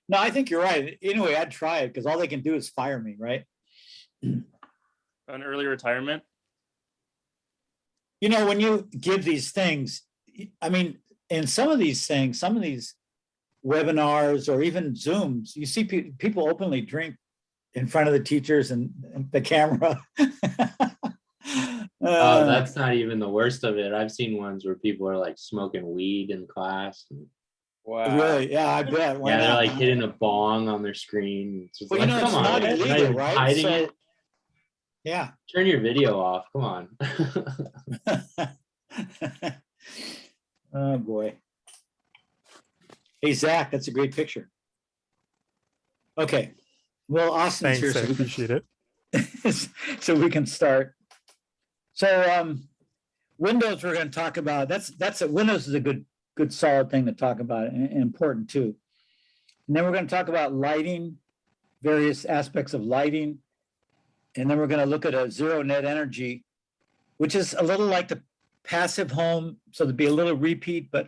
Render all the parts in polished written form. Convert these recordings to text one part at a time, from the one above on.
No, I think you're right. Anyway, I'd try it because all they can do is fire me, right? An early retirement. You know, when you give these things, I mean, in some of these things, some of these webinars or even Zooms, you see people openly drink in front of the teachers and the camera. Oh, that's not even the worst of it. I've seen ones where people are like smoking weed in class. Wow. Really? Yeah, I bet. Why Yeah, they're not? like hitting a bong on their screen. It's just Well, like, you know, come it's on, not man. illegal, You're not right? hiding So, it. yeah. Turn your video off. Come on. Oh boy. Hey Zach, that's a great picture. Okay. Well, Austin's Thanks, I here, appreciate it. so we can start. So Windows we're going to talk about. Windows is a good solid thing to talk about and important too. And then we're going to talk about lighting, various aspects of lighting. And then we're going to look at a zero net energy, which is a little like the passive home. So there'd be a little repeat, but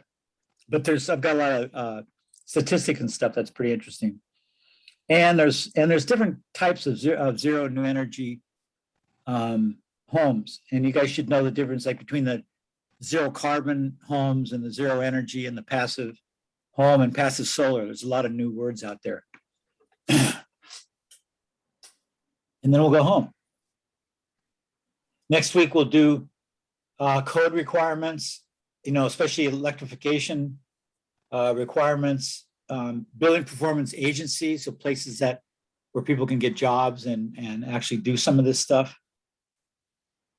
I've got a lot of statistics and stuff that's pretty interesting. And there's different types of zero new energy homes. And you guys should know the difference like between the zero carbon homes and the zero energy and the passive home and passive solar. There's a lot of new words out there. And then we'll go home. Next week, we'll do code requirements, especially electrification requirements, building performance agencies, so places where people can get jobs and actually do some of this stuff,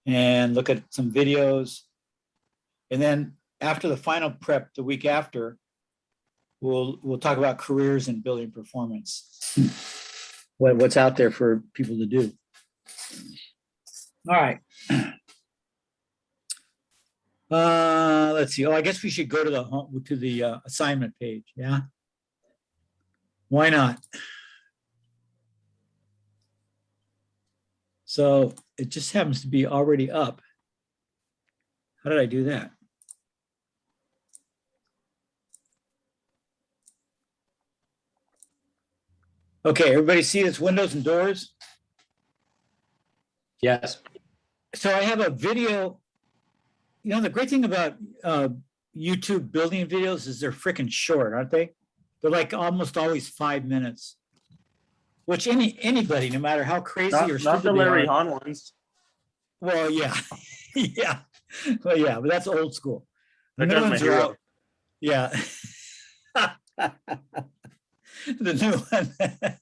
and look at some videos. And then after the final prep, the week after, we'll talk about careers in building performance. What's out there for people to do. All right. Let's see. Oh, I guess we should go to the assignment page. Yeah. Why not? So it just happens to be already up. How did I do that? Okay, everybody see this windows and doors? Yes. So I have a video. The great thing about YouTube building videos is they're freaking short, aren't they? They're like almost always 5 minutes, which anybody, no matter how crazy or stupid Not the they Larry are. Hahn ones. Well, yeah, yeah, well, yeah, but that's old school. The That new guy's my ones are hero. out. Yeah. The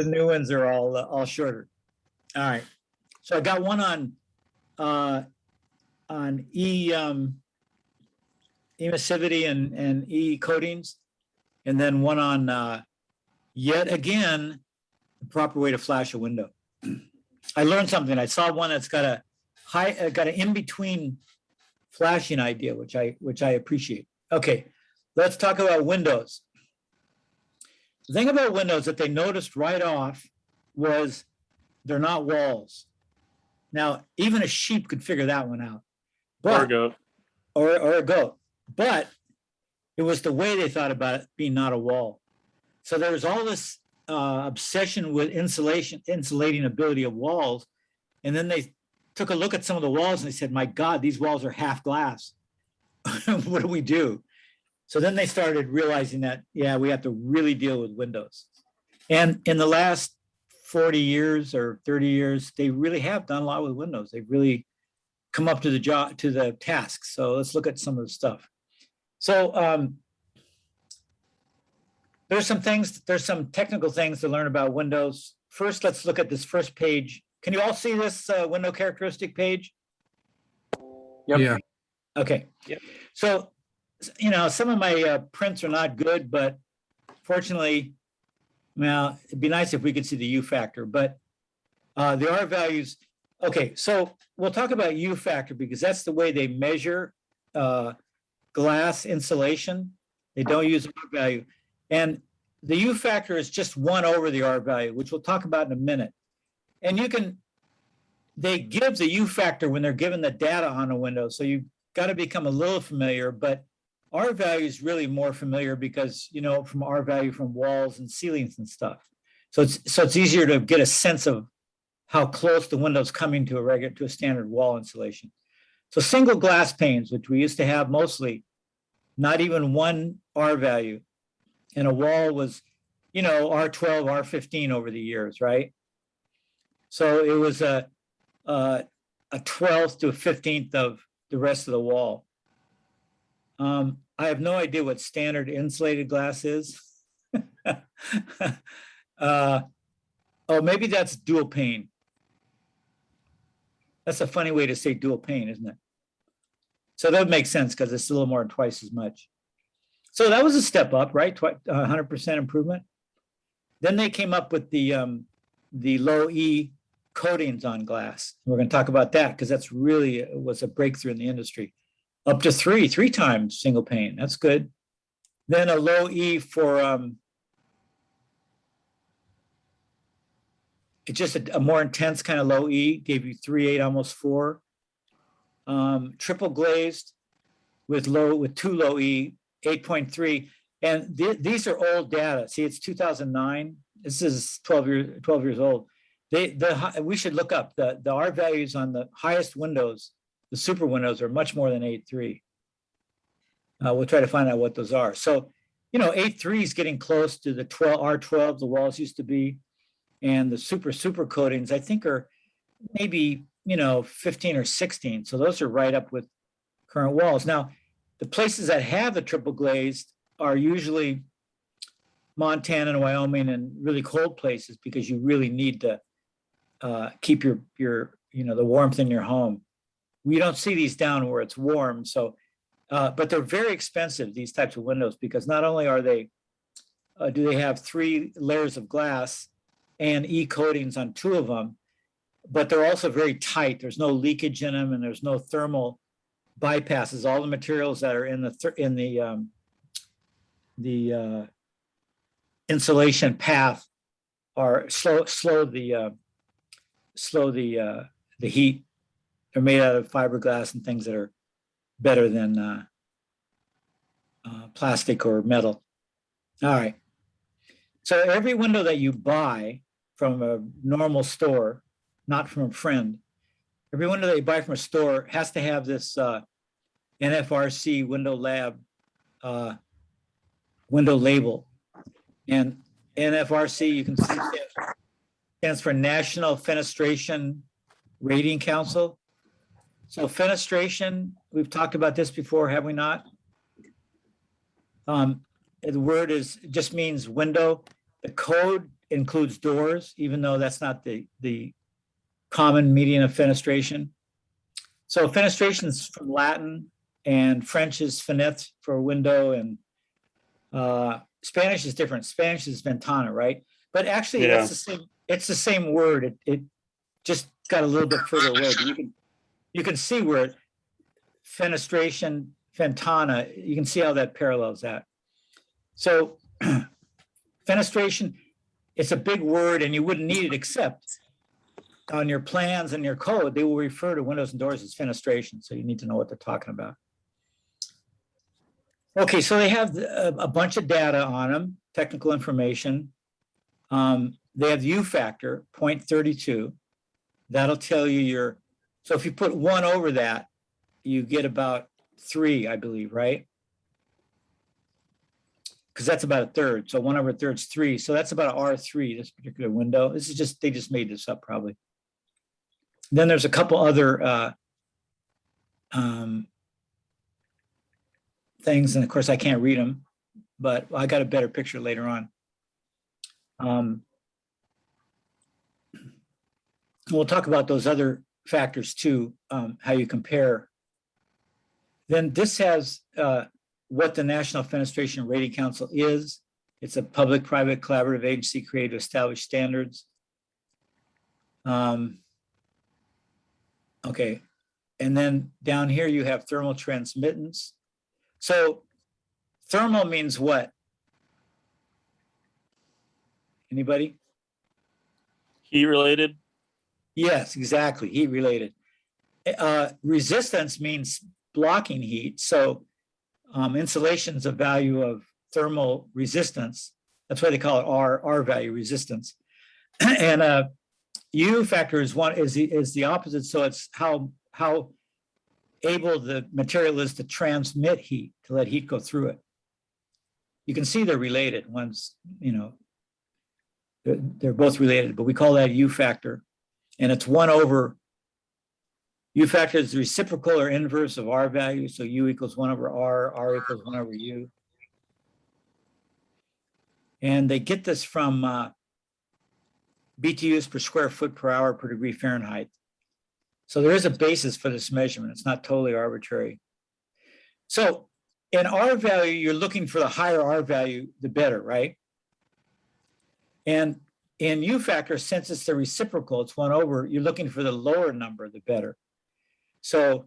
new ones are all shorter. All right. So I got one on emissivity and E coatings, and then one on yet again the proper way to flash a window. I learned something. I saw one that's got an in-between flashing idea, which I appreciate. Okay, let's talk about windows. The thing about windows that they noticed right off was they're not walls. Now, even a sheep could figure that one out. Or a goat. Or a goat. But it was the way they thought about it being not a wall. So there was all this obsession with insulating ability of walls. And then they took a look at some of the walls and they said, my God, these walls are half glass. What do we do? So then they started realizing that, yeah, we have to really deal with windows. And in the last 40 years or 30 years, they really have done a lot with windows. They've really come up to the task. So let's look at some of the stuff. So there's some technical things to learn about windows. First, let's look at this first page. Can you all see this window characteristic page? Yep. Yeah. Okay. Yep. So, some of my prints are not good, but fortunately, well, it'd be nice if we could see the U factor, but the R values. Okay, so we'll talk about U factor because that's the way they measure glass insulation. They don't use R value. And the U factor is just 1 over the R value, which we'll talk about in a minute. And they give the U factor when they're given the data on a window. So you've got to become a little familiar, but R value is really more familiar because, you know, from R value from walls and ceilings and stuff. So it's easier to get a sense of how close the window's coming to a standard wall insulation. So single glass panes, which we used to have mostly, not even one R value, and a wall was, you know, R12, R15 over the years, right? So it was a 12th to a 15th of the rest of the wall. I have no idea what standard insulated glass is. Oh, maybe that's dual pane. That's a funny way to say dual pane, isn't it? So that would make sense because it's a little more than twice as much. So that was a step up, right? 100% improvement. Then they came up with the low E coatings on glass. We're going to talk about that because that's really was a breakthrough in the industry. Up to three times single pane. That's good. Then a low E for it's just a more intense kind of low E, gave you 3.8, almost 4. Triple glazed with two low E, 8.3. And these are old data. See, it's 2009. This is 12 years old. We should look up the R values on the highest windows. The super windows are much more than 8.3. We'll try to find out what those are. So, you know, 8.3 is getting close to the R12 the walls used to be. And the super coatings, I think, are maybe, you know, 15 or 16. So those are right up with current walls. Now, the places that have the triple glazed are usually Montana and Wyoming and really cold places because you really need to keep your you know, the warmth in your home. We don't see these down where it's warm. So, but they're very expensive, these types of windows, because not only are they, do they have 3 layers of glass and E coatings on 2 of them, but they're also very tight. There's no leakage in them and there's no thermal bypasses. All the materials that are in the insulation path are slow the heat. They're made out of fiberglass and things that are better than plastic or metal. All right. So every window that you buy from a normal store, not from a friend, every window that you buy from a store has to have this NFRC window lab window label. And NFRC, you can see, stands for National Fenestration Rating Council. So fenestration, we've talked about this before, have we not? The word just means window. The code includes doors, even though that's not the common meaning of fenestration. So fenestration is from Latin, and French is fenêtre for window, and Spanish is different. Spanish is ventana, right? But actually, Yeah. it's the same word. It just got a little bit further away. But you can see where fenestration, ventana, you can see how that parallels that. So fenestration, it's a big word and you wouldn't need it except on your plans and your code, they will refer to windows and doors as fenestration. So you need to know what they're talking about. Okay, so they have a bunch of data on them, technical information. They have the U factor, 0.32. That'll tell you so if you put 1 over that, you get about 3, I believe, right? Because that's about a third. So 1 over a third is 3. So that's about an R3, this particular window. This is just, they just made this up probably. Then there's a couple other things, and of course I can't read them, but I got a better picture later on. We'll talk about those other factors too, how you compare. Then this has what the National Fenestration Rating Council is. It's a public-private collaborative agency created to establish standards. Okay, and then down here you have thermal transmittance. So thermal means what? Anybody? Heat related. Yes, exactly, heat related. Resistance means blocking heat. So insulation's a value of thermal resistance. That's why they call it R value resistance. And U factor is the opposite. So it's how able the material is to transmit heat, to let heat go through it. You can see they're related. One's, they're both related, but we call that U factor. And it's 1 over, U factor is the reciprocal or inverse of R value. So U equals 1 over R equals 1 over U. And they get this from BTUs per square foot per hour per degree Fahrenheit. So there is a basis for this measurement. It's not totally arbitrary. So in R value, you're looking for the higher R value, the better, right? And in U factor, since it's the reciprocal, it's 1 over, you're looking for the lower number, the better. So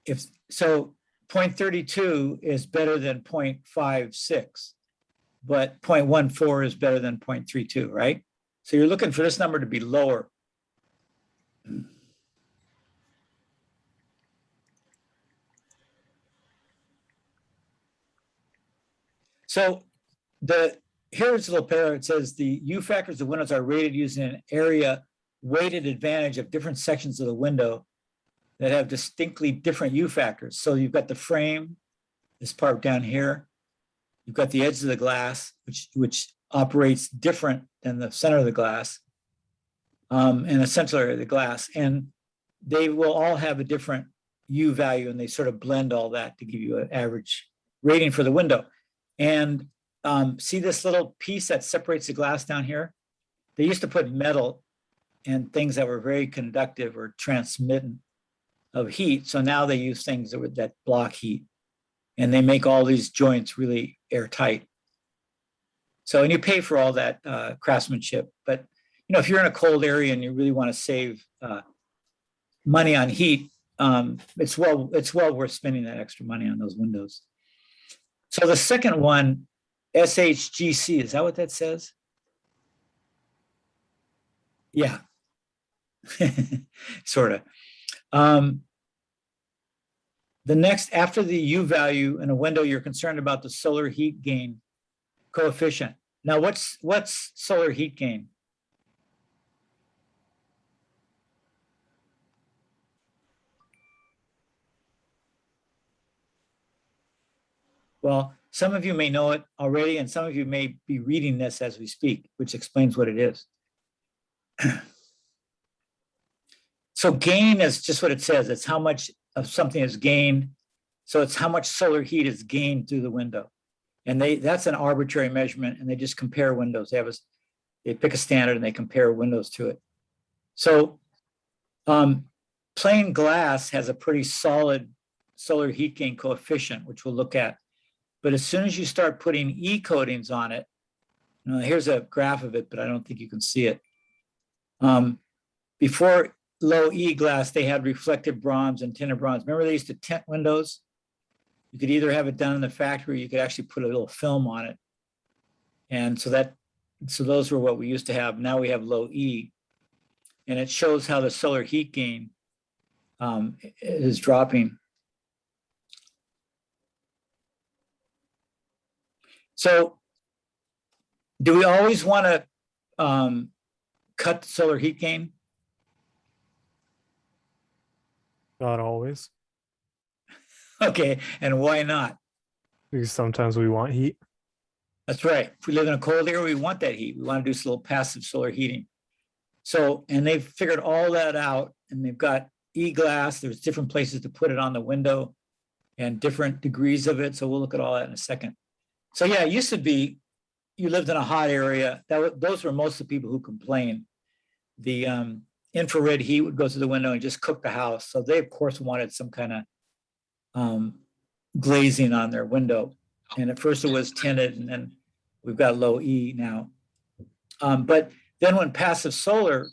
0.32 is better than 0.56, but 0.14 is better than 0.32, right? So you're looking for this number to be lower. So here's a little paragraph. It says the U factors of windows are rated using an area weighted advantage of different sections of the window that have distinctly different U factors. So you've got the frame, this part down here. You've got the edge of the glass, which operates different than the center of the glass, and the central area of the glass. And they will all have a different U value, and they sort of blend all that to give you an average rating for the window. And see this little piece that separates the glass down here? They used to put metal and things that were very conductive or transmittent of heat. So now they use things that block heat, and they make all these joints really airtight. So, and you pay for all that craftsmanship. But if you're in a cold area and you really want to save money on heat, it's well worth spending that extra money on those windows. So the second one, SHGC, is that what that says? Yeah, sort of. The next, after the U value in a window, you're concerned about the solar heat gain coefficient. Now, what's solar heat gain? Well, some of you may know it already, and some of you may be reading this as we speak, which explains what it is. So gain is just what it says. It's how much of something is gained. So it's how much solar heat is gained through the window. And that's an arbitrary measurement, and they just compare windows. They pick a standard and they compare windows to it. So plain glass has a pretty solid solar heat gain coefficient, which we'll look at. But as soon as you start putting E coatings on it, here's a graph of it, but I don't think you can see it. Before low E glass, they had reflective bronze and tinted bronze. Remember they used to tint windows? You could either have it done in the factory, or you could actually put a little film on it. And so those were what we used to have. Now we have low E. And it shows how the solar heat gain is dropping. So do we always want to cut the solar heat gain? Not always, Okay, and why not? because sometimes we want heat. That's right. If we live in a cold area, we want that heat. We want to do some little passive solar heating. So, and they've figured all that out, and they've got e-glass. There's different places to put it on the window and different degrees of it. So we'll look at all that in a second. So yeah, it used to be you lived in a hot area. Those were most of the people who complained. The infrared heat would go through the window and just cook the house. So they, of course, wanted some kind of glazing on their window. And at first it was tinted, and then we've got low E now. But then when passive solar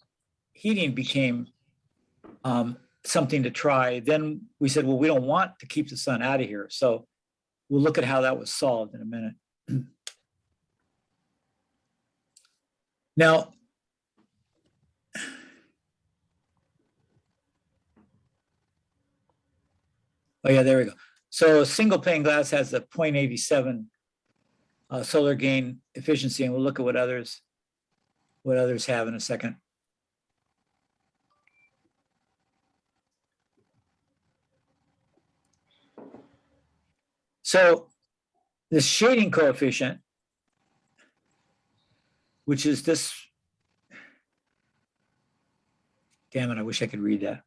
heating became something to try, then we said, well, we don't want to keep the sun out of here. So we'll look at how that was solved in a minute. Now, oh yeah, there we go. So single pane glass has a 0.87 solar gain efficiency, and we'll look at what others have in a second. So this shading coefficient, which is this, damn it, I wish I could read that.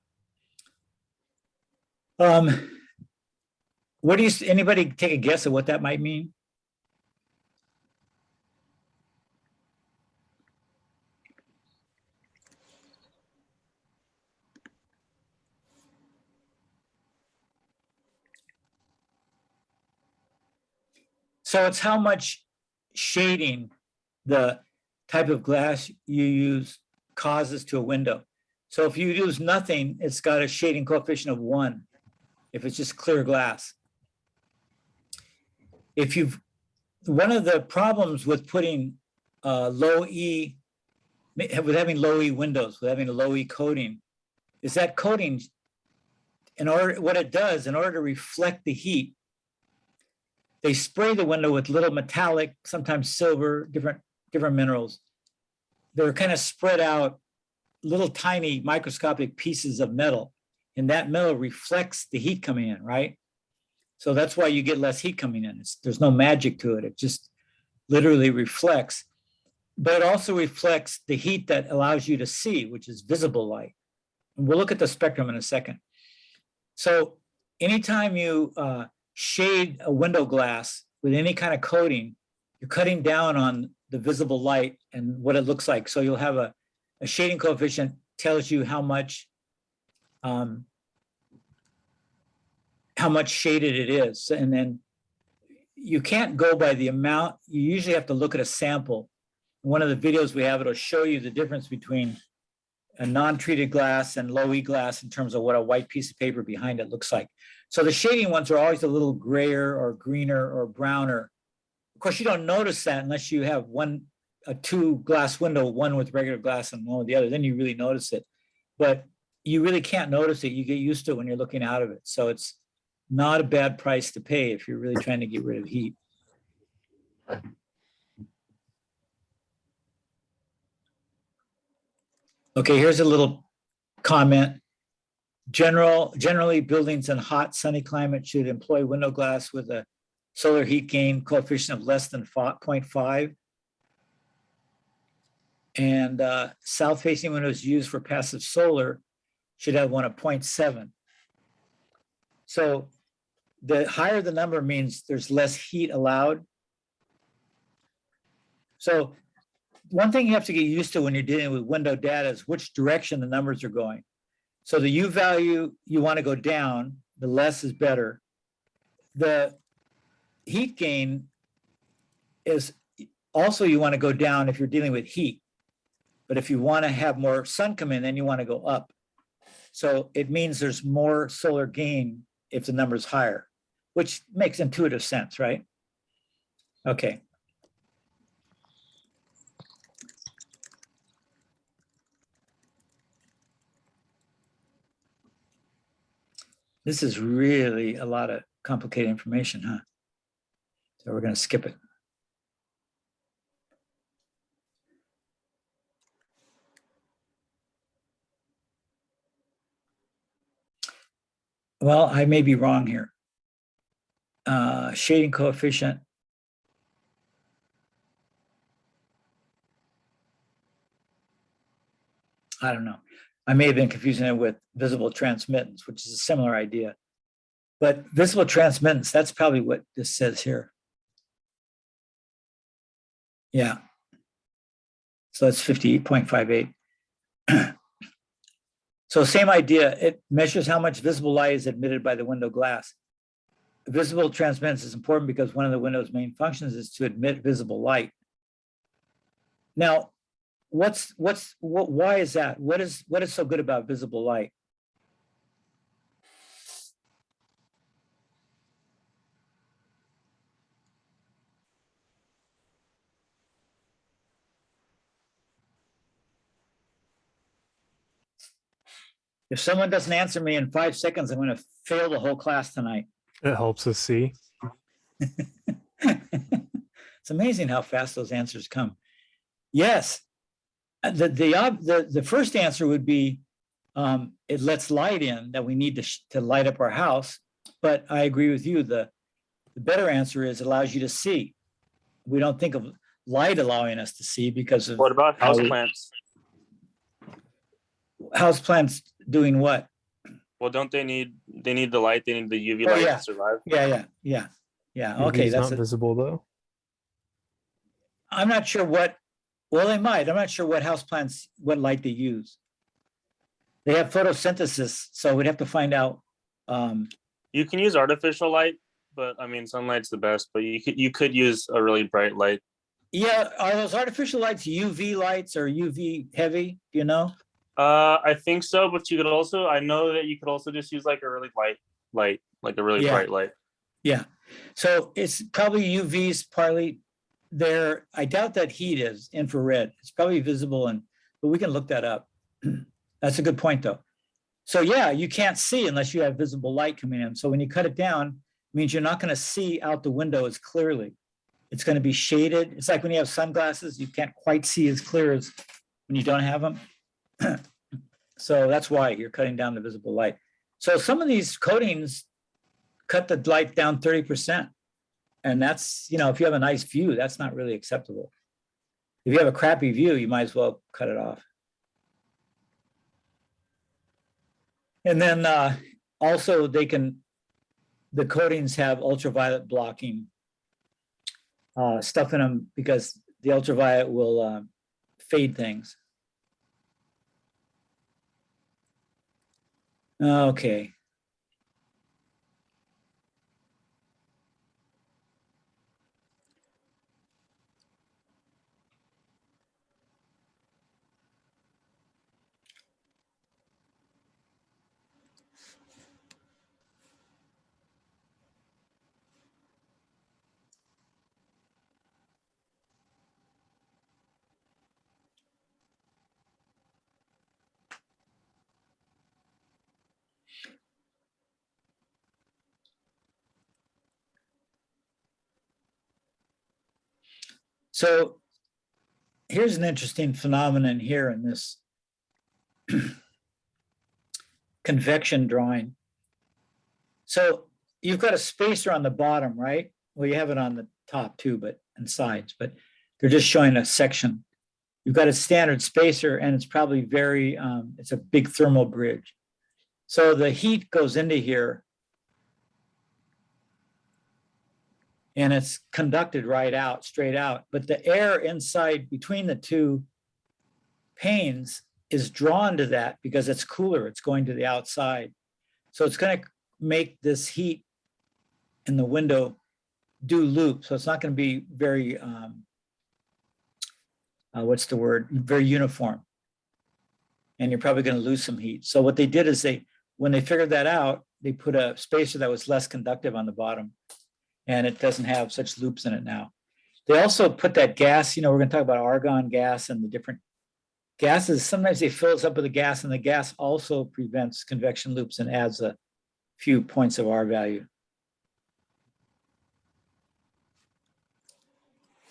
What do you, anybody take a guess at what that might mean? So it's how much shading the type of glass you use causes to a window. So if you use nothing, it's got a shading coefficient of 1, if it's just clear glass. If you've, one of the problems with putting low E, with having low E windows, with having a low E coating, is that coating, in order, what it does, in order to reflect the heat, they spray the window with little metallic, sometimes silver, different minerals. They're kind of spread out, little tiny microscopic pieces of metal, and that metal reflects the heat coming in, right? So that's why you get less heat coming in. There's no magic to it. It just literally reflects, but it also reflects the heat that allows you to see, which is visible light. And we'll look at the spectrum in a second. So anytime you shade a window glass with any kind of coating, you're cutting down on the visible light and what it looks like. So you'll have a shading coefficient tells you how much shaded it is. And then you can't go by the amount. You usually have to look at a sample. One of the videos we have, it'll show you the difference between a non-treated glass and low E glass in terms of what a white piece of paper behind it looks like. So the shading ones are always a little grayer or greener or browner. Of course, you don't notice that unless you have a 2 glass window, one with regular glass and one with the other, then you really notice it. But you really can't notice it. You get used to it when you're looking out of it. So it's not a bad price to pay if you're really trying to get rid of heat. Okay, here's a little comment. Generally, buildings in hot, sunny climate should employ window glass with a solar heat gain coefficient of less than 0.5. And south-facing windows used for passive solar should have one of 0.7. So the higher the number means there's less heat allowed. So one thing you have to get used to when you're dealing with window data is which direction the numbers are going. So the U value, you want to go down, the less is better. The heat gain is also, you want to go down if you're dealing with heat. But if you want to have more sun come in, then you want to go up. So it means there's more solar gain if the number's higher, which makes intuitive sense, right? Okay. This is really a lot of complicated information, huh? So we're going to skip it. Well, I may be wrong here. Shading coefficient. I don't know. I may have been confusing it with visible transmittance, which is a similar idea. But visible transmittance, that's probably what this says here. Yeah. So that's 58.58. So same idea. It measures how much visible light is admitted by the window glass. Visible transmittance is important because one of the window's main functions is to admit visible light. Now, why is that? What is so good about visible light? If someone doesn't answer me in 5 seconds, I'm going to fail the whole class tonight. It helps us see. It's amazing how fast those answers come. Yes, the first answer would be it lets light in that we need to light up our house. But I agree with you. The better answer is it allows you to see. We don't think of light allowing us to see because of What about how houseplants? houseplants doing what? Well, don't they need the light? They need the UV Oh, light yeah. to survive. Yeah. Okay, UV's that's not visible though. I'm not sure what. Well, they might. I'm not sure what houseplants, what light they use. They have photosynthesis, so we'd have to find out. You can use artificial light, but I mean, sunlight's the best. But you could use a really bright light. Yeah, are those artificial lights UV lights or UV heavy? Do you know? I think so, but you could also. I know that you could also just use like a really light, like a really Yeah. bright light. Yeah. So it's probably UVs partly there. I doubt that heat is infrared. It's probably visible, but we can look that up. That's a good point, though. So yeah, you can't see unless you have visible light coming in. So when you cut it down, it means you're not going to see out the window as clearly. It's going to be shaded. It's like when you have sunglasses, you can't quite see as clear as when you don't have them. So that's why you're cutting down the visible light. So some of these coatings cut the light down 30%. And that's, if you have a nice view, that's not really acceptable. If you have a crappy view, you might as well cut it off. And then also the coatings have ultraviolet blocking stuff in them because the ultraviolet will fade things. Okay. So here's an interesting phenomenon here in this convection drawing. So you've got a spacer on the bottom, right? Well, you have it on the top too, and sides, but they're just showing a section. You've got a standard spacer and it's probably it's a big thermal bridge. So the heat goes into here and it's conducted right out, straight out. But the air inside between the two panes is drawn to that because it's cooler. It's going to the outside. So it's going to make this heat in the window do loop. So it's not going to be very, very uniform. And you're probably going to lose some heat. So what they did is when they figured that out, they put a spacer that was less conductive on the bottom. And it doesn't have such loops in it now. They also put that gas, we're going to talk about argon gas and the different gases. Sometimes they fill us up with a gas, and the gas also prevents convection loops and adds a few points of R value.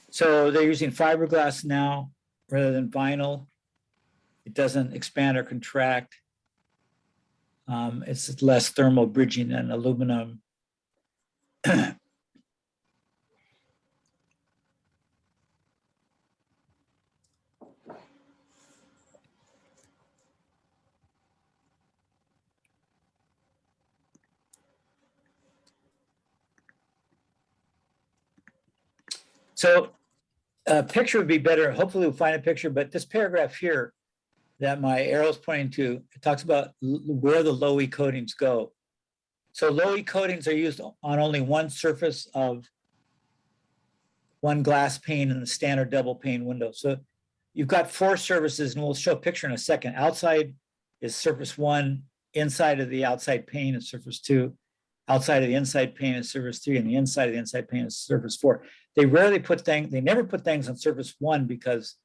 So they're using fiberglass now rather than vinyl. It doesn't expand or contract. It's less thermal bridging than aluminum. So a picture would be better. Hopefully we'll find a picture, but this paragraph here that my arrow is pointing to, it talks about where the low E coatings go. So low E coatings are used on only one surface of one glass pane in the standard double pane window. So you've got 4 surfaces, and we'll show a picture in a second. Outside is surface 1, inside of the outside pane is surface 2, outside of the inside pane is surface 3, and the inside of the inside pane is surface 4. They never put things on surface 1 because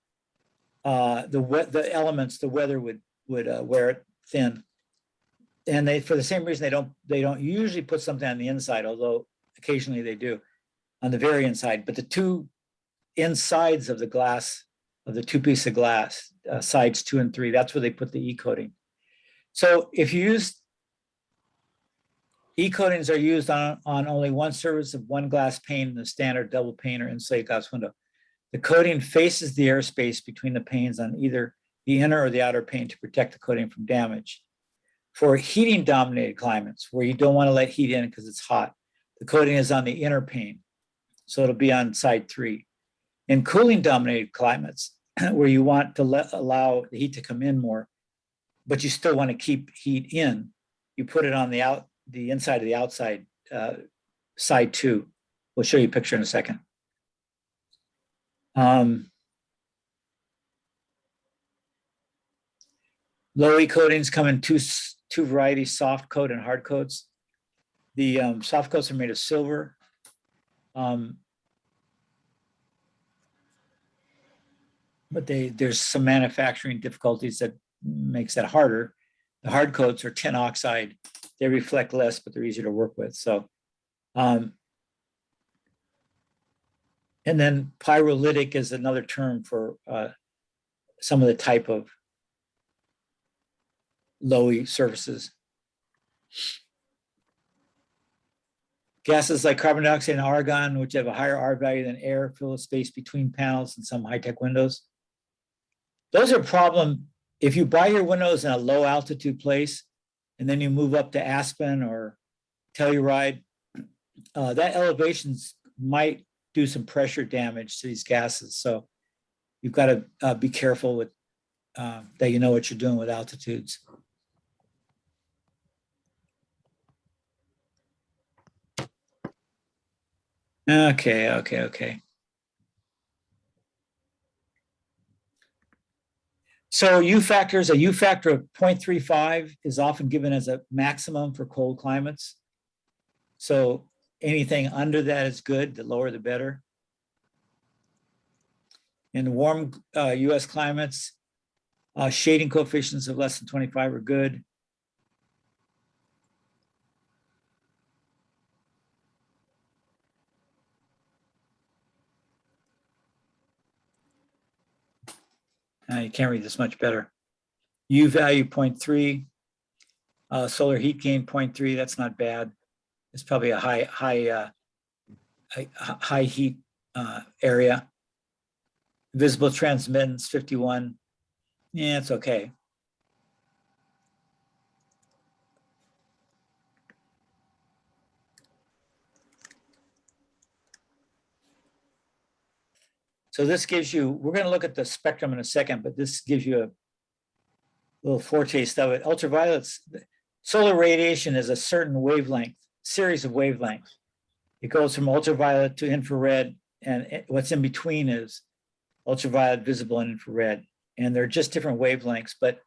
the elements, the weather would wear it thin. And they, for the same reason, they don't usually put something on the inside, although occasionally they do, on the very inside. But the two insides of the glass, of the two pieces of glass, sides 2 and 3, that's where they put the e-coating. So if you use, e-coatings are used on only one surface of one glass pane in the standard double pane or insulated glass window. The coating faces the airspace between the panes on either the inner or the outer pane to protect the coating from damage. For heating dominated climates where you don't want to let heat in because it's hot, the coating is on the inner pane. So it'll be on side 3. In cooling dominated climates where you want to allow the heat to come in more, but you still want to keep heat in, you put it on the inside of the outside, side 2. We'll show you a picture in a second. Low E coatings come in two varieties, soft coat and hard coats. The soft coats are made of silver. But there's some manufacturing difficulties that makes that harder. The hard coats are tin oxide. They reflect less, but they're easier to work with. So, and then pyrolytic is another term for some of the type of low-E surfaces. Gases like carbon dioxide and argon, which have a higher R value than air, fill the space between panels in some high-tech windows. Those are a problem if you buy your windows in a low altitude place and then you move up to Aspen or Telluride, that elevations might do some pressure damage to these gases. So you've got to be careful with that you know what you're doing with altitudes. Okay. So U factors, a U factor of 0.35 is often given as a maximum for cold climates. So anything under that is good, the lower the better. In warm US climates, shading coefficients of less than 25 are good. You can't read this much better. U value 0.3, solar heat gain 0.3. That's not bad. It's probably a high heat area. Visible transmittance 51. Yeah, it's okay. So this gives you, we're going to look at the spectrum in a second, but this gives you a little foretaste of it. Ultraviolet's, solar radiation is a certain wavelength, series of wavelengths. It goes from ultraviolet to infrared, and what's in between is ultraviolet, visible, and infrared. And they're just different wavelengths, but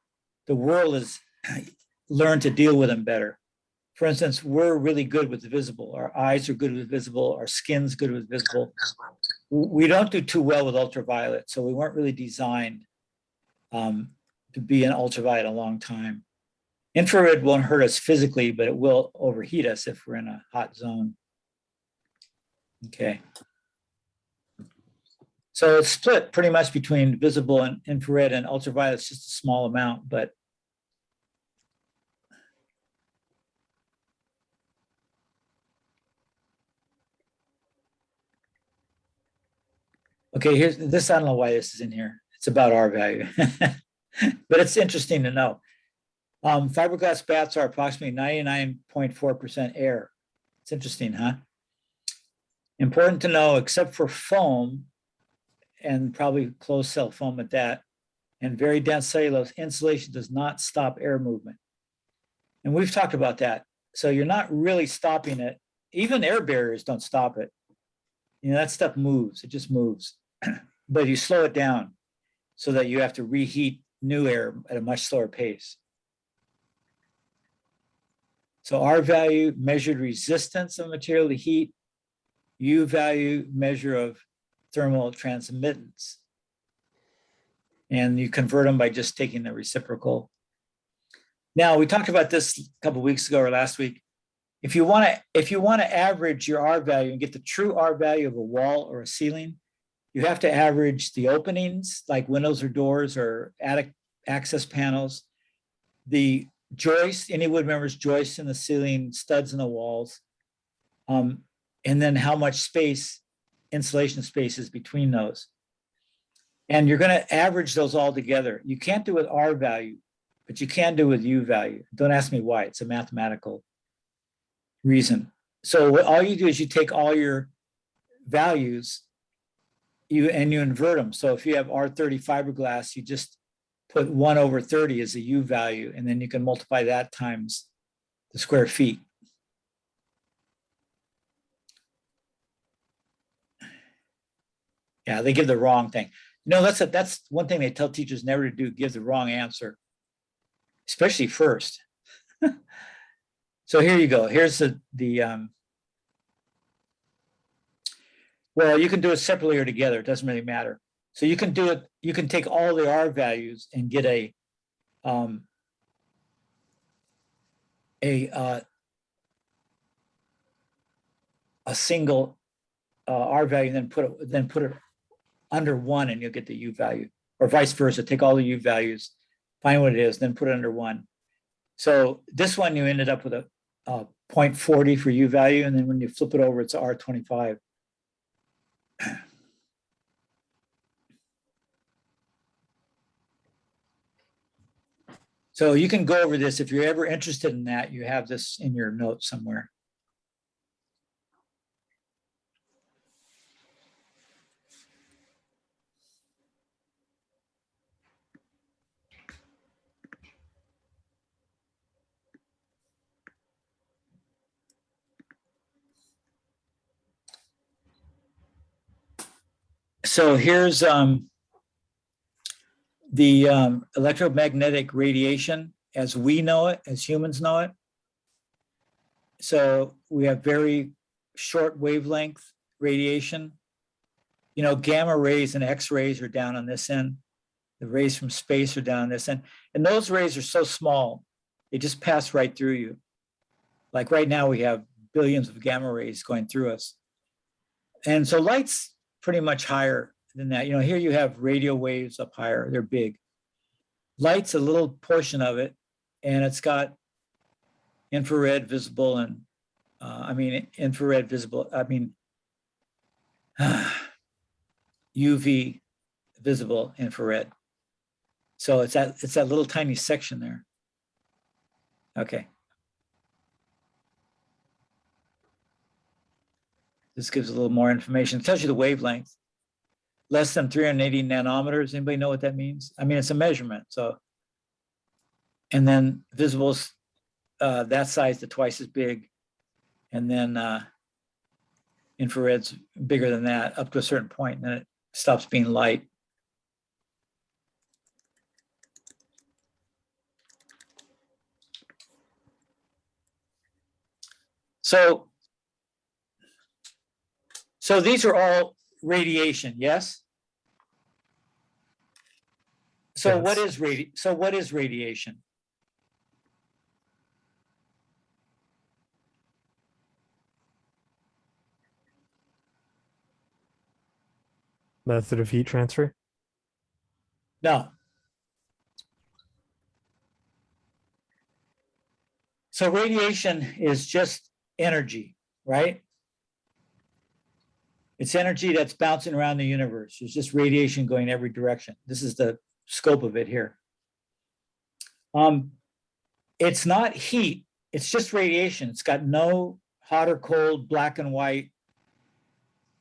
the world has learned to deal with them better. For instance, we're really good with the visible. Our eyes are good with visible. Our skin's good with visible. We don't do too well with ultraviolet, so we weren't really designed to be in ultraviolet a long time. Infrared won't hurt us physically, but it will overheat us if we're in a hot zone. Okay. So it's split pretty much between visible and infrared, and ultraviolet is just a small amount, but okay, here's this. I don't know why this is in here. It's about R value, but it's interesting to know. Fiberglass bats are approximately 99.4% air. It's interesting, huh? Important to know, except for foam, and probably closed cell foam at that, and very dense cellulose, insulation does not stop air movement. And we've talked about that. So you're not really stopping it. Even air barriers don't stop it. You know, that stuff moves, it just moves. But you slow it down so that you have to reheat new air at a much slower pace. So R value, measured resistance of material to heat. U value, measure of thermal transmittance. And you convert them by just taking the reciprocal. Now, we talked about this a couple of weeks ago or last week. If you want to average your R value and get the true R value of a wall or a ceiling, you have to average the openings like windows or doors or attic access panels, the joists, any wood members joists in the ceiling, studs in the walls, and then how much space, insulation space is between those. And you're going to average those all together. You can't do it with R value, but you can do it with U value. Don't ask me why. It's a mathematical reason. So all you do is you take all your values you invert them. So if you have R30 fiberglass, you just put 1/30 as a U value, and then you can multiply that times the square feet. Yeah, they give the wrong thing. That's one thing they tell teachers never to do, give the wrong answer, especially first. So here you go. Here's well, you can do it separately or together. It doesn't really matter. So you can do it. You can take all the R values and get a single R value, and then put it under 1, and you'll get the U value, or vice versa. Take all the U values, find what it is, then put it under 1. So this one you ended up with a 0.40 for U value, and then when you flip it over, it's R25. So you can go over this if you're ever interested in that. You have this in your notes somewhere. So here's the electromagnetic radiation as we know it, as humans know it. So we have very short wavelength radiation. You know, gamma rays and X-rays are down on this end. The rays from space are down on this end. And those rays are so small, they just pass right through you. Like right now, we have billions of gamma rays going through us. And so light's pretty much higher than that. You know, here you have radio waves up higher, they're big. Light's a little portion of it, and it's got infrared visible and, UV visible infrared. So it's that little tiny section there. Okay. This gives a little more information. It tells you the wavelength. Less than 380 nanometers. Anybody know what that means? I mean, it's a measurement. So, and then visible's that size to twice as big. And then infrared's bigger than that up to a certain point, and then it stops being light. So these are all radiation, yes? So Yes. what is radiation? Method of heat transfer. No. So radiation is just energy, right? It's energy that's bouncing around the universe. There's just radiation going every direction. This is the scope of it here. It's not heat, it's just radiation. It's got no hot or cold, black and white,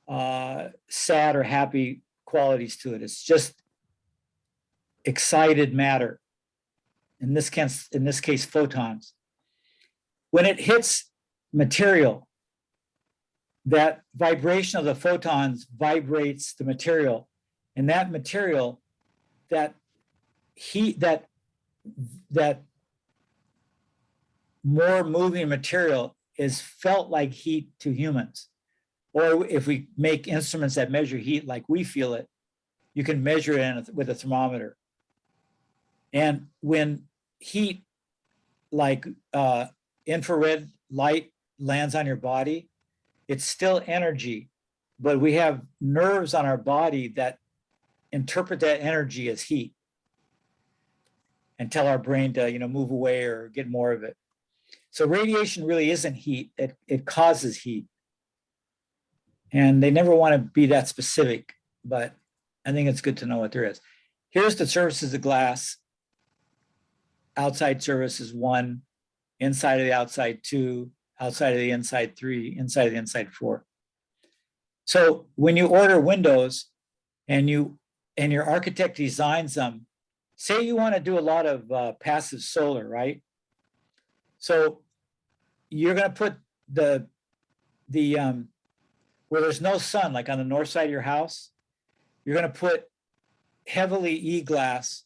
sad or happy qualities to it. It's just excited matter. In this case, photons. When it hits material, that vibration of the photons vibrates the material, and that material, that heat, that more moving material is felt like heat to humans. Or if we make instruments that measure heat like we feel it, you can measure it with a thermometer. And when heat like infrared light lands on your body, it's still energy, but we have nerves on our body that interpret that energy as heat and tell our brain to, move away or get more of it. So radiation really isn't heat. It causes heat. And they never want to be that specific, but I think it's good to know what there is. Here's the surfaces of glass. Outside surface is 1, inside of the outside 2, outside of the inside 3, inside of the inside 4. So when you order windows and your architect designs them, say you want to do a lot of passive solar, right? So you're going to put the where there's no sun, like on the north side of your house, you're going to put heavily E-glass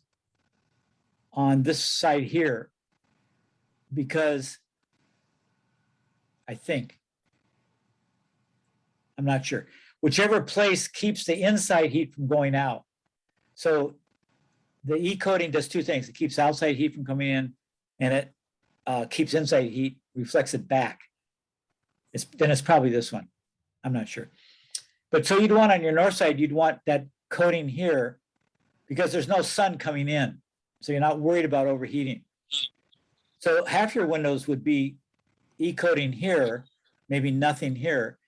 on this side here, because I think, I'm not sure, whichever place keeps the inside heat from going out. So the E coating does 2 things. It keeps outside heat from coming in, and it keeps inside heat, reflects it back. Then it's probably this one. I'm not sure. But so you'd want on your north side, you'd want that coating here because there's no sun coming in. So you're not worried about overheating. So half your windows would be E-coating here, maybe nothing here.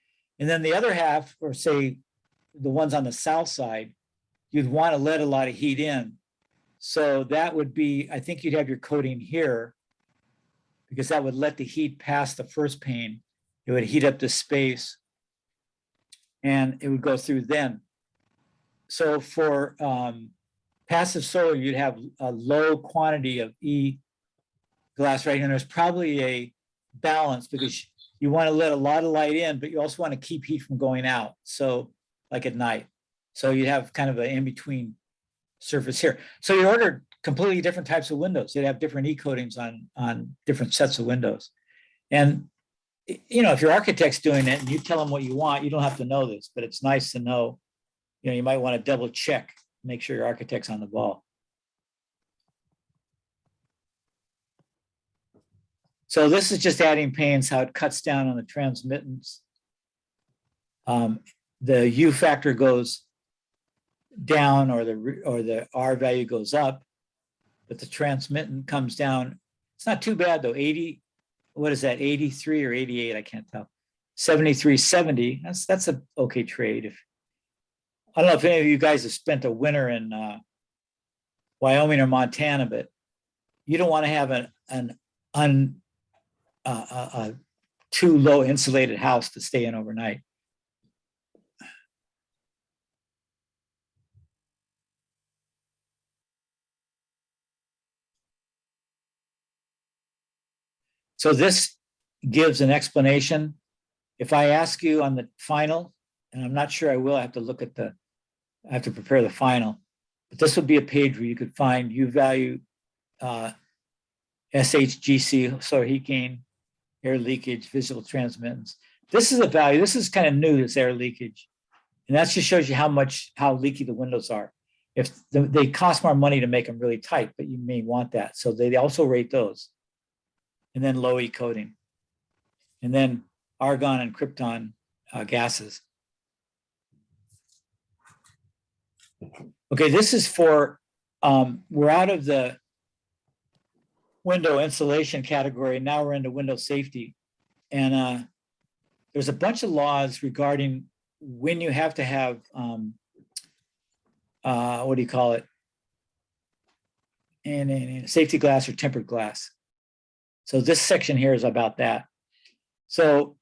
And then the other half, or say the ones on the south side, you'd want to let a lot of heat in. So that would be, I think you'd have your coating here, because that would let the heat pass the first pane. It would heat up the space, and it would go through then. So for passive solar, you'd have a low quantity of E glass right here. And there's probably a balance, because you want to let a lot of light in, but you also want to keep heat from going out. So like at night. So you have kind of an in-between surface here. So you ordered completely different types of windows. They'd have different E-coatings on different sets of windows. And if your architect's doing it and you tell them what you want, you don't have to know this, but it's nice to know. You might want to double check, make sure your architect's on the ball. So this is just adding panes, how it cuts down on the transmittance. The U factor goes down, or the R value goes up, but the transmittant comes down. It's not too bad though. 80, what is that? 83 or 88? I can't tell. 73.70. That's an okay trade. I don't know if any of you guys have spent a winter in Wyoming or Montana, but you don't want to have a too low insulated house to stay in overnight. So this gives an explanation. If I ask you on the final, and I'm not sure I will, I have to look at I have to prepare the final, but this would be a page where you could find U value, SHGC, solar heat gain, air leakage, visual transmittance. This is a value. This is kind of new, this air leakage. And that just shows you how leaky the windows are. If they cost more money to make them really tight, but you may want that. So they also rate those. And then low E coating. And then argon and krypton gases. Okay, this is for, we're out of the window insulation category. Now we're into window safety. And there's a bunch of laws regarding when you have to have, what do you call it? And safety glass or tempered glass. So this section here is about that. So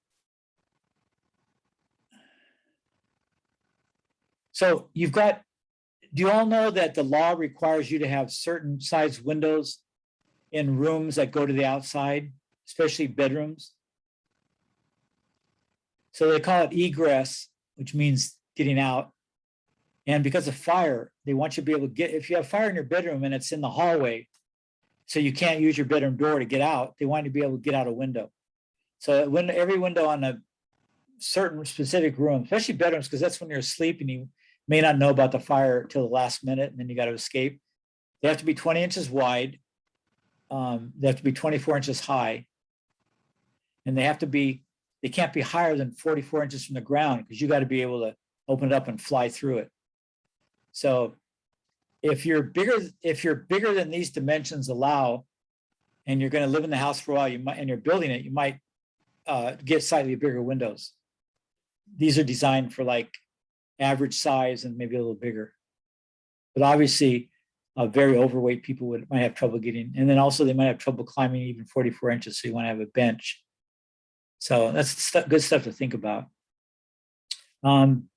you've got, do you all know that the law requires you to have certain size windows in rooms that go to the outside, especially bedrooms? So they call it egress, which means getting out. And because of fire, they want you to be able to get, if you have fire in your bedroom and it's in the hallway, so you can't use your bedroom door to get out, they want you to be able to get out a window. So when every window on a certain specific room, especially bedrooms, because that's when you're asleep and you may not know about the fire till the last minute and then you got to escape. They have to be 20 inches wide. they have to be 24 inches high. And they can't be higher than 44 inches from the ground, because you got to be able to open it up and fly through it. So if you're bigger than these dimensions allow, and you're going to live in the house for a while, and you're building it, you might get slightly bigger windows. These are designed for like average size and maybe a little bigger. But obviously, very overweight people might have trouble getting, and then also they might have trouble climbing even 44 inches. So you want to have a bench. So that's good stuff to think about. And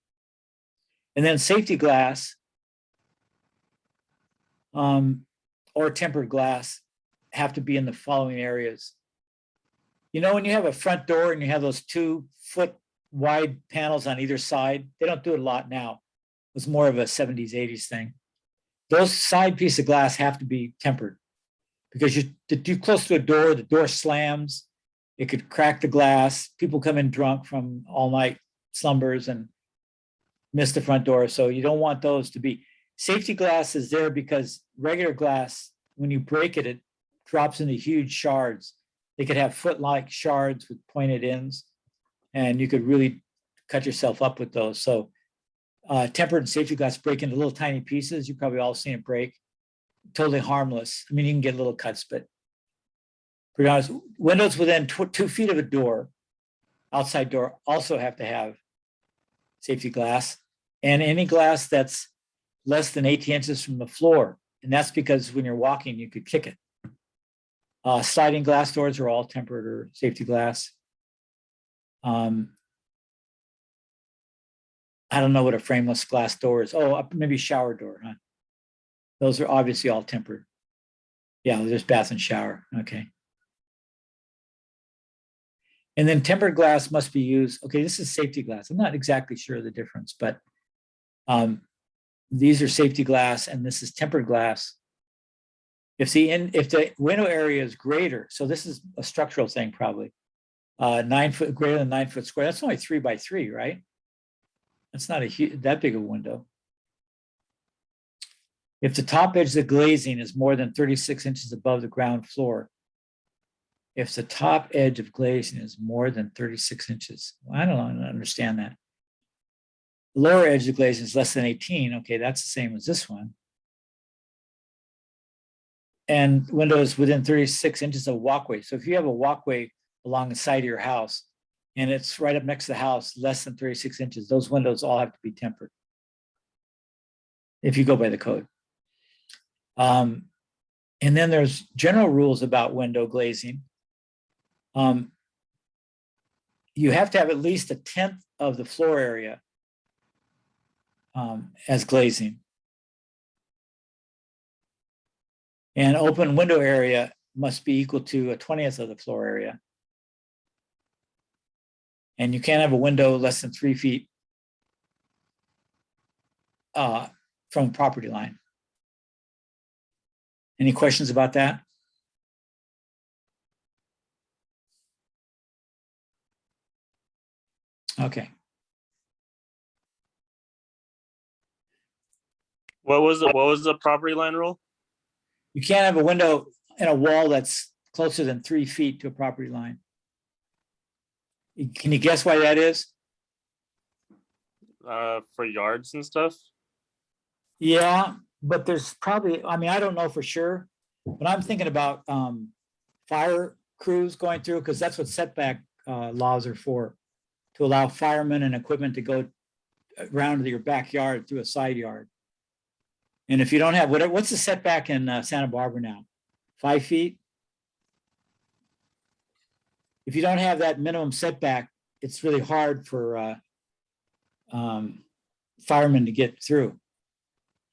then safety glass or tempered glass have to be in the following areas. You know, when you have a front door and you have those 2-foot wide panels on either side, they don't do it a lot now. It was more of a 70s, 80s thing. Those side pieces of glass have to be tempered, because you're too close to a door, the door slams, it could crack the glass. People come in drunk from all night slumbers and miss the front door. So you don't want those to be. Safety glass is there because regular glass, when you break it, it drops into huge shards. They could have foot-like shards with pointed ends, and you could really cut yourself up with those. So tempered and safety glass break into little tiny pieces. You've probably all seen it break. Totally harmless. I mean, you can get little cuts, but pretty honest, windows within 2 feet of a door, outside door, also have to have safety glass, and any glass that's less than 18 inches from the floor. And that's because when you're walking, you could kick it. Sliding glass doors are all tempered or safety glass. I don't know what a frameless glass door is. Oh, maybe shower door, huh? Those are obviously all tempered. Yeah, there's bath and shower. Okay. And then tempered glass must be used. Okay, this is safety glass. I'm not exactly sure of the difference, but these are safety glass and this is tempered glass. If the window area is greater, so this is a structural thing probably, 9 foot, greater than 9 foot square. That's only 3 by 3, right? That's not that big of a window. If the top edge of the glazing is more than 36 inches above the ground floor, if the top edge of glazing is more than 36 inches, I don't understand that. The lower edge of glazing is less than 18. Okay, that's the same as this one. And windows within 36 inches of walkway. So if you have a walkway along the side of your house and it's right up next to the house, less than 36 inches, those windows all have to be tempered if you go by the code. And then there's general rules about window glazing. You have to have at least 1/10 of the floor area as glazing. And open window area must be equal to 1/20 of the floor area. And you can't have a window less than 3 feet from property line. Any questions about that? Okay. What was the property line rule? You can't have a window in a wall that's closer than 3 feet to a property line. Can you guess why that is? For yards and stuff. Yeah, but there's probably, I mean, I don't know for sure, but I'm thinking about fire crews going through, because that's what setback laws are for, to allow firemen and equipment to go around to your backyard through a side yard. And if you don't have, what's the setback in Santa Barbara now? 5 feet? If you don't have that minimum setback, it's really hard for firemen to get through.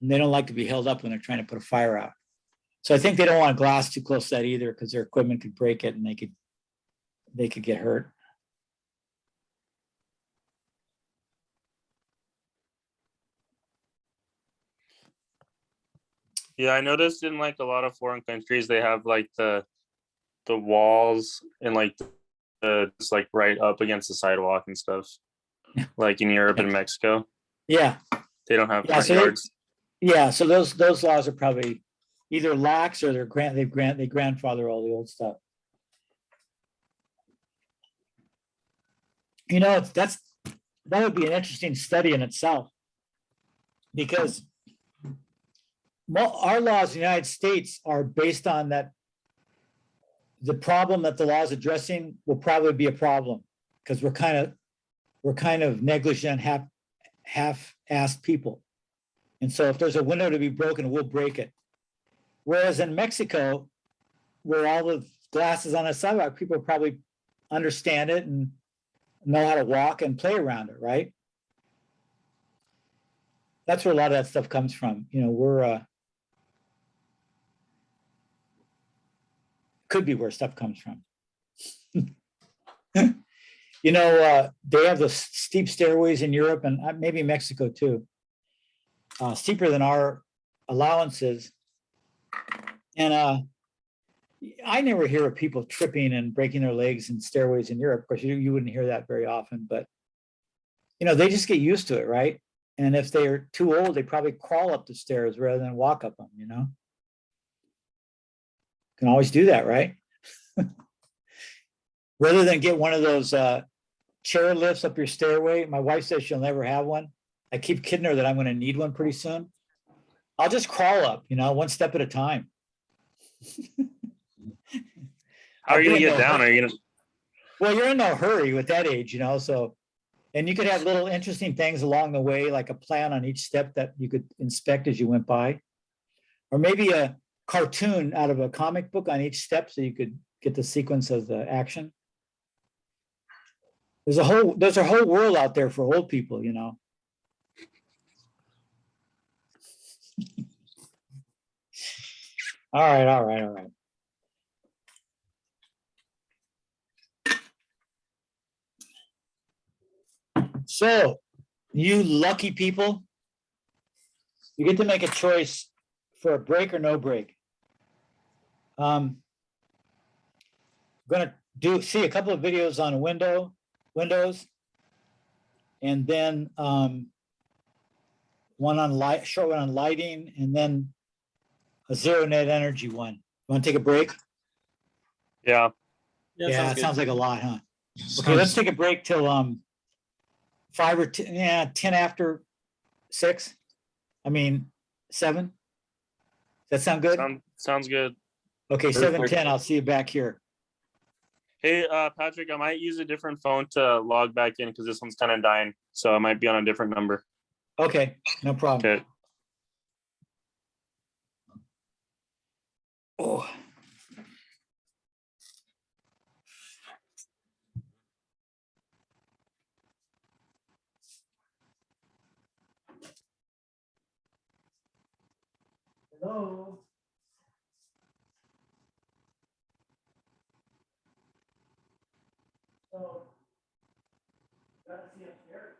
And they don't like to be held up when they're trying to put a fire out. So I think they don't want glass too close to that either, because their equipment could break it and they could get hurt. Yeah, I noticed in like a lot of foreign countries they have like the walls and like it's like right up against the sidewalk and stuff. Like in Europe and Mexico. Yeah. They don't have Yeah, front so yards. Yeah, so those laws are probably, either lax or they grandfather all the old stuff. You know, that would be an interesting study in itself. Because our laws in the United States are based on that the problem that the law is addressing will probably be a problem because we're kind of negligent, half-assed people. And so if there's a window to be broken, we'll break it. Whereas in Mexico, where all the glass is on the sidewalk, people probably understand it and know how to walk and play around it, right? That's where a lot of that stuff comes from. You know, could be where stuff comes from. You know, they have the steep stairways in Europe and maybe Mexico too, steeper than our allowances. And I never hear of people tripping and breaking their legs in stairways in Europe. Of course, you wouldn't hear that very often, but you know, they just get used to it, right? And if they're too old, they probably crawl up the stairs rather than walk up them, you know? Can always do that, right? Rather than get one of those chair lifts up your stairway. My wife says she'll never have one. I keep kidding her that I'm going to need one pretty soon. I'll just crawl up, you know, one step at a time. How are you gonna get down? Are you gonna? Well, you're in no hurry with that age, you know, so, and you could have little interesting things along the way, like a plan on each step that you could inspect as you went by. Or maybe a cartoon out of a comic book on each step so you could get the sequence of the action. There's a whole world out there for old people, you know. All right. So, you lucky people, you get to make a choice for a break or no break. I'm gonna see a couple of videos on Windows, and then one on short one on lighting, and then a zero net energy one. Want to take a break? Yeah. Yeah, that sounds like a lot, huh? Okay, let's take a break till 5 or 10, yeah, 10 after 6. I mean 7. Does that sound good? Sounds good. Okay, 7:10. I'll see you back here. Hey, Patrick, I might use a different phone to log back in because this one's kind of dying, so I might be on a different number. Okay, no problem. Okay. Oh. Hello. So, gotta see upstairs.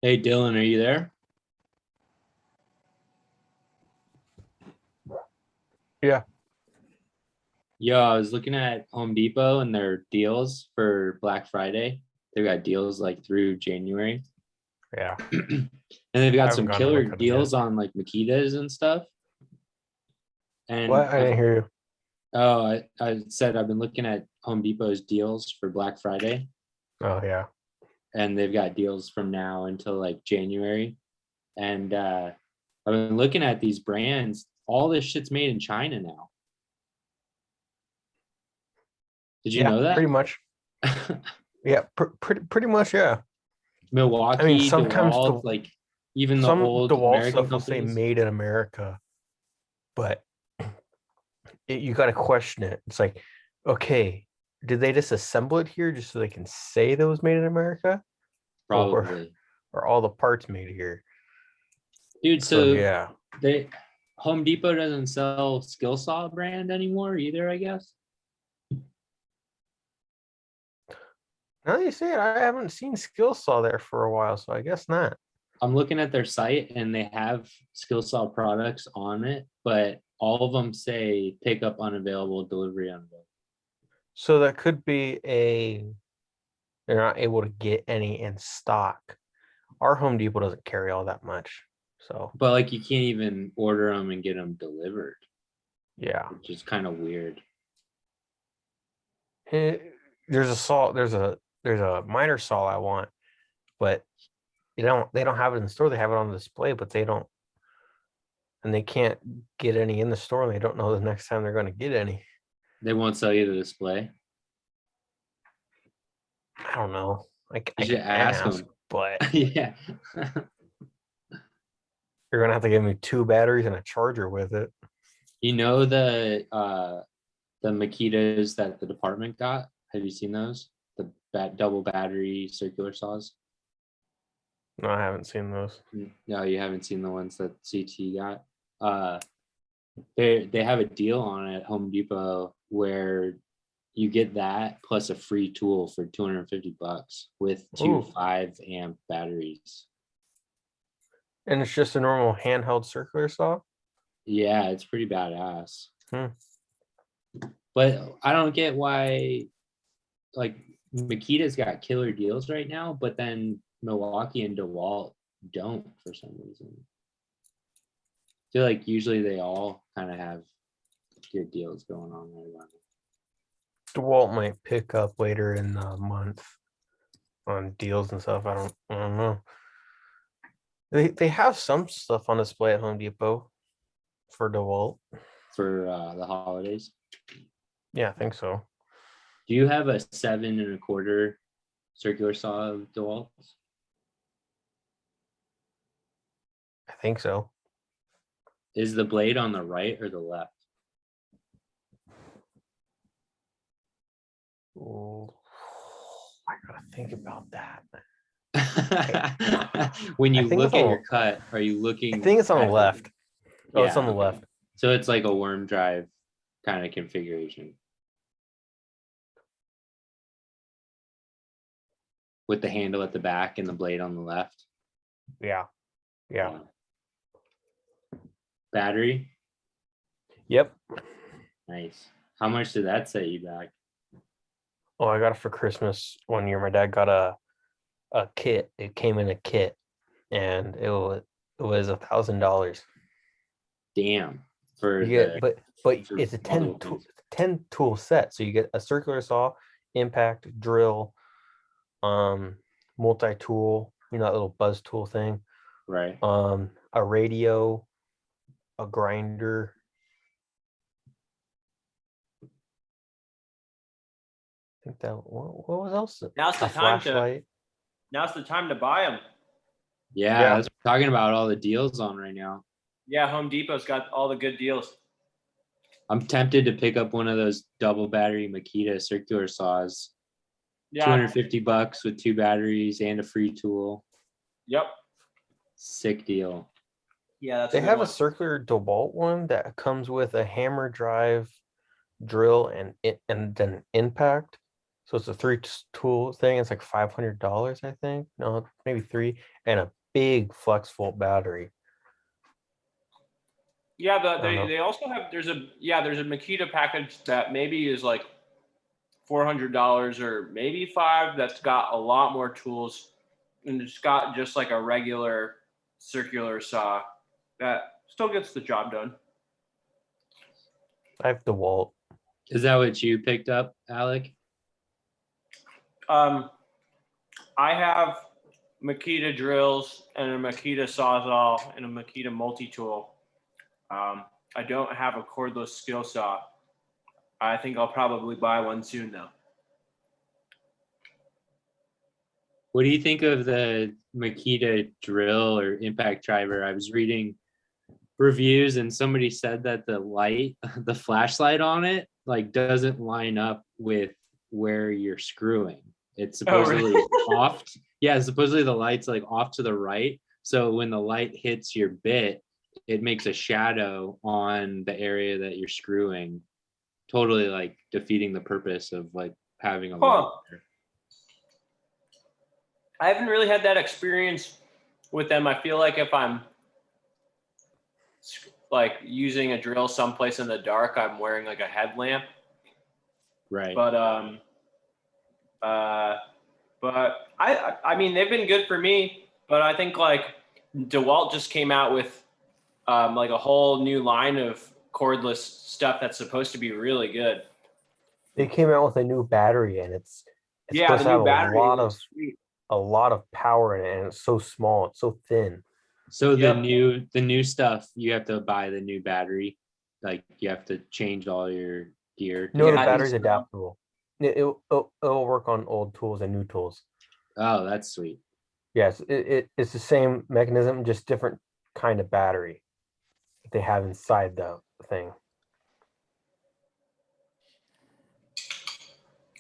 Hey, Dylan, are you there? Yeah. Yo, I was looking at Home Depot and their deals for Black Friday. They've got deals like through January. Yeah. And they've I got haven't some gone to killer look at it deals on like Makitas and stuff. And What? I didn't hear you. I said I've been looking at Home Depot's deals for Black Friday, Oh yeah. and they've got deals from now until like January. And I've been looking at these brands. All this shit's made in China now. Did you Yeah, know that? pretty much. Yeah, pretty much. Yeah. Milwaukee, sometimes DeWalt, like even the some old DeWalt American stuff will say companies. made in America, but you got to question it. It's like, okay, did they just assemble it here just so they can say that it was made in America, or Probably. are all the parts made here? Dude, So so yeah, they Home Depot doesn't sell Skillsaw brand anymore either, I guess. now that you say it, I haven't seen Skillsaw there for a while, so I guess not. I'm looking at their site and they have Skillsaw products on it, but all of them say pickup unavailable, delivery unavailable. So that could be they're not able to get any in stock. Our Home Depot doesn't carry all that much, so But like you can't even order them and get them delivered, yeah. which is kind of weird. There's a saw. There's a miter saw I want, but they don't have it in the store. They have it on display, but they don't, and they can't get any in the store. And they don't know the next time they're going to get any. They won't sell you the display. I don't know. I You should can ask ask, them. but Yeah. you're gonna have to give me 2 batteries and a charger with it. You know the Makitas that the department got? Have you seen those? The double battery circular saws? No, I haven't seen those. No, you haven't seen the ones that CT got. They have a deal on it at Home Depot where you get that plus a free tool for $250 with two Ooh. 5-amp batteries. And it's just a normal handheld circular saw. Yeah, it's pretty badass. Hmm. But I don't get why, like, Makita's got killer deals right now, but then Milwaukee and DeWalt don't for some reason. I feel like usually they all kind of have good deals going on there. DeWalt might pick up later in the month on deals and stuff. I don't know. They have some stuff on display at Home Depot for DeWalt. For the holidays. Yeah, I think so. Do you have a 7 1/4 circular saw of DeWalt's? I think so. Is the blade on the right or the left? Ooh, I gotta think about that. When you I think look it's at on your the- cut, are you looking? I think it's on the at left. Oh, it's Yeah, on the okay. left. So it's like a worm drive kind of configuration with the handle at the back and the blade on the left. Yeah. Yeah. Battery, Yep. nice. How much did that set you back? Oh, I got it for Christmas one year. My dad got a kit. It came in a kit, and it was $1,000. Damn. For You get, but for it's a all the 10 things. 10 tool set. So you get a circular saw, impact, drill, multi-tool, that little buzz tool thing, Right. a radio, a grinder. I think that what was else? Now's the A time flashlight. Now's the time to buy them. Yeah, Yeah. that's what we're talking about, all the deals on right now. Yeah, Home Depot's got all the good deals. I'm tempted to pick up one of those double battery Makita circular saws. Yeah. $250 with 2 batteries and a free tool. Yep. Sick deal. Yeah, that's They a good have one. a circular DeWalt one that comes with a hammer drive, drill, and then impact. So it's a tool thing. It's like $500, I think. No, maybe 3, and a big flex volt battery. Yeah, don't know. they also have there's a Makita package that maybe is like $400 or maybe $500 that's got a lot more tools, and it's got just like a regular circular saw that still gets the job done. I have DeWalt. Is that what you picked up, Alec? I have Makita drills and a Makita sawzall and a Makita multi-tool. I don't have a cordless skill saw. I think I'll probably buy one soon though. What do you think of the Makita drill or impact driver? I was reading reviews and somebody said that the light, the flashlight on it, like doesn't line up with where you're screwing. It's supposedly off. Yeah, supposedly the light's like off to the right. So when the light hits your bit, it makes a shadow on the area that you're screwing, totally like defeating the purpose of like having a light there. I haven't really had that experience with them. I feel like if I'm like using a drill someplace in the dark, I'm wearing like a headlamp. Right. But I mean they've been good for me. But I think like DeWalt just came out with like a whole new line of cordless stuff that's supposed to be really good. They came out with a new battery, and it's Yeah, supposed the to have new battery is sweet. a lot of power in it, and it's so small, it's so thin. So Yep. the new stuff, you have to buy the new battery. Like you have to change all your gear. No, the Yeah, battery's it's- adaptable. It'll work on old tools and new tools. Oh, that's sweet. Yes, it's the same mechanism, just different kind of battery that they have inside the thing.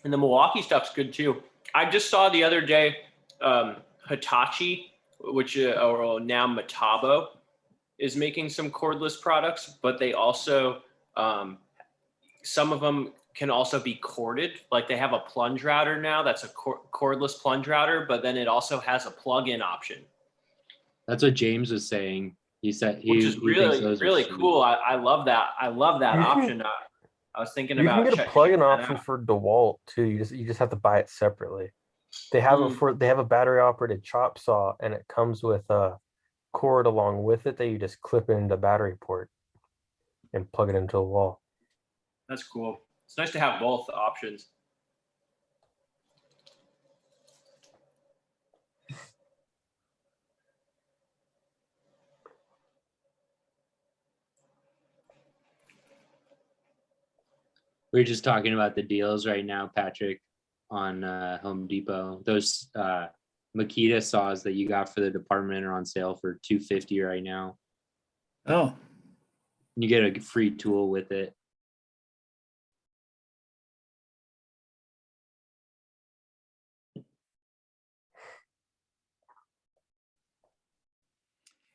And the Milwaukee stuff's good too. I just saw the other day Hitachi, which or now Metabo, is making some cordless products, but they also some of them can also be corded. Like they have a plunge router now that's a cordless plunge router, but then it also has a plug-in option. That's what James was saying. He said Which is he thinks really, those are really sweet. cool. I love that. I love that You can- option. I was thinking You about can get a checking plug-in that option out. for DeWalt too. You just have to buy it separately. They have it for they have a battery operated chop saw, and it comes with a cord along with it that you just clip into the battery port and plug it into the wall. That's cool. It's nice to have both options. We're just talking about the deals right now, Patrick, on Home Depot. Those Makita saws that you got for the department are on sale for $250 right now. Oh, You get a free tool with it.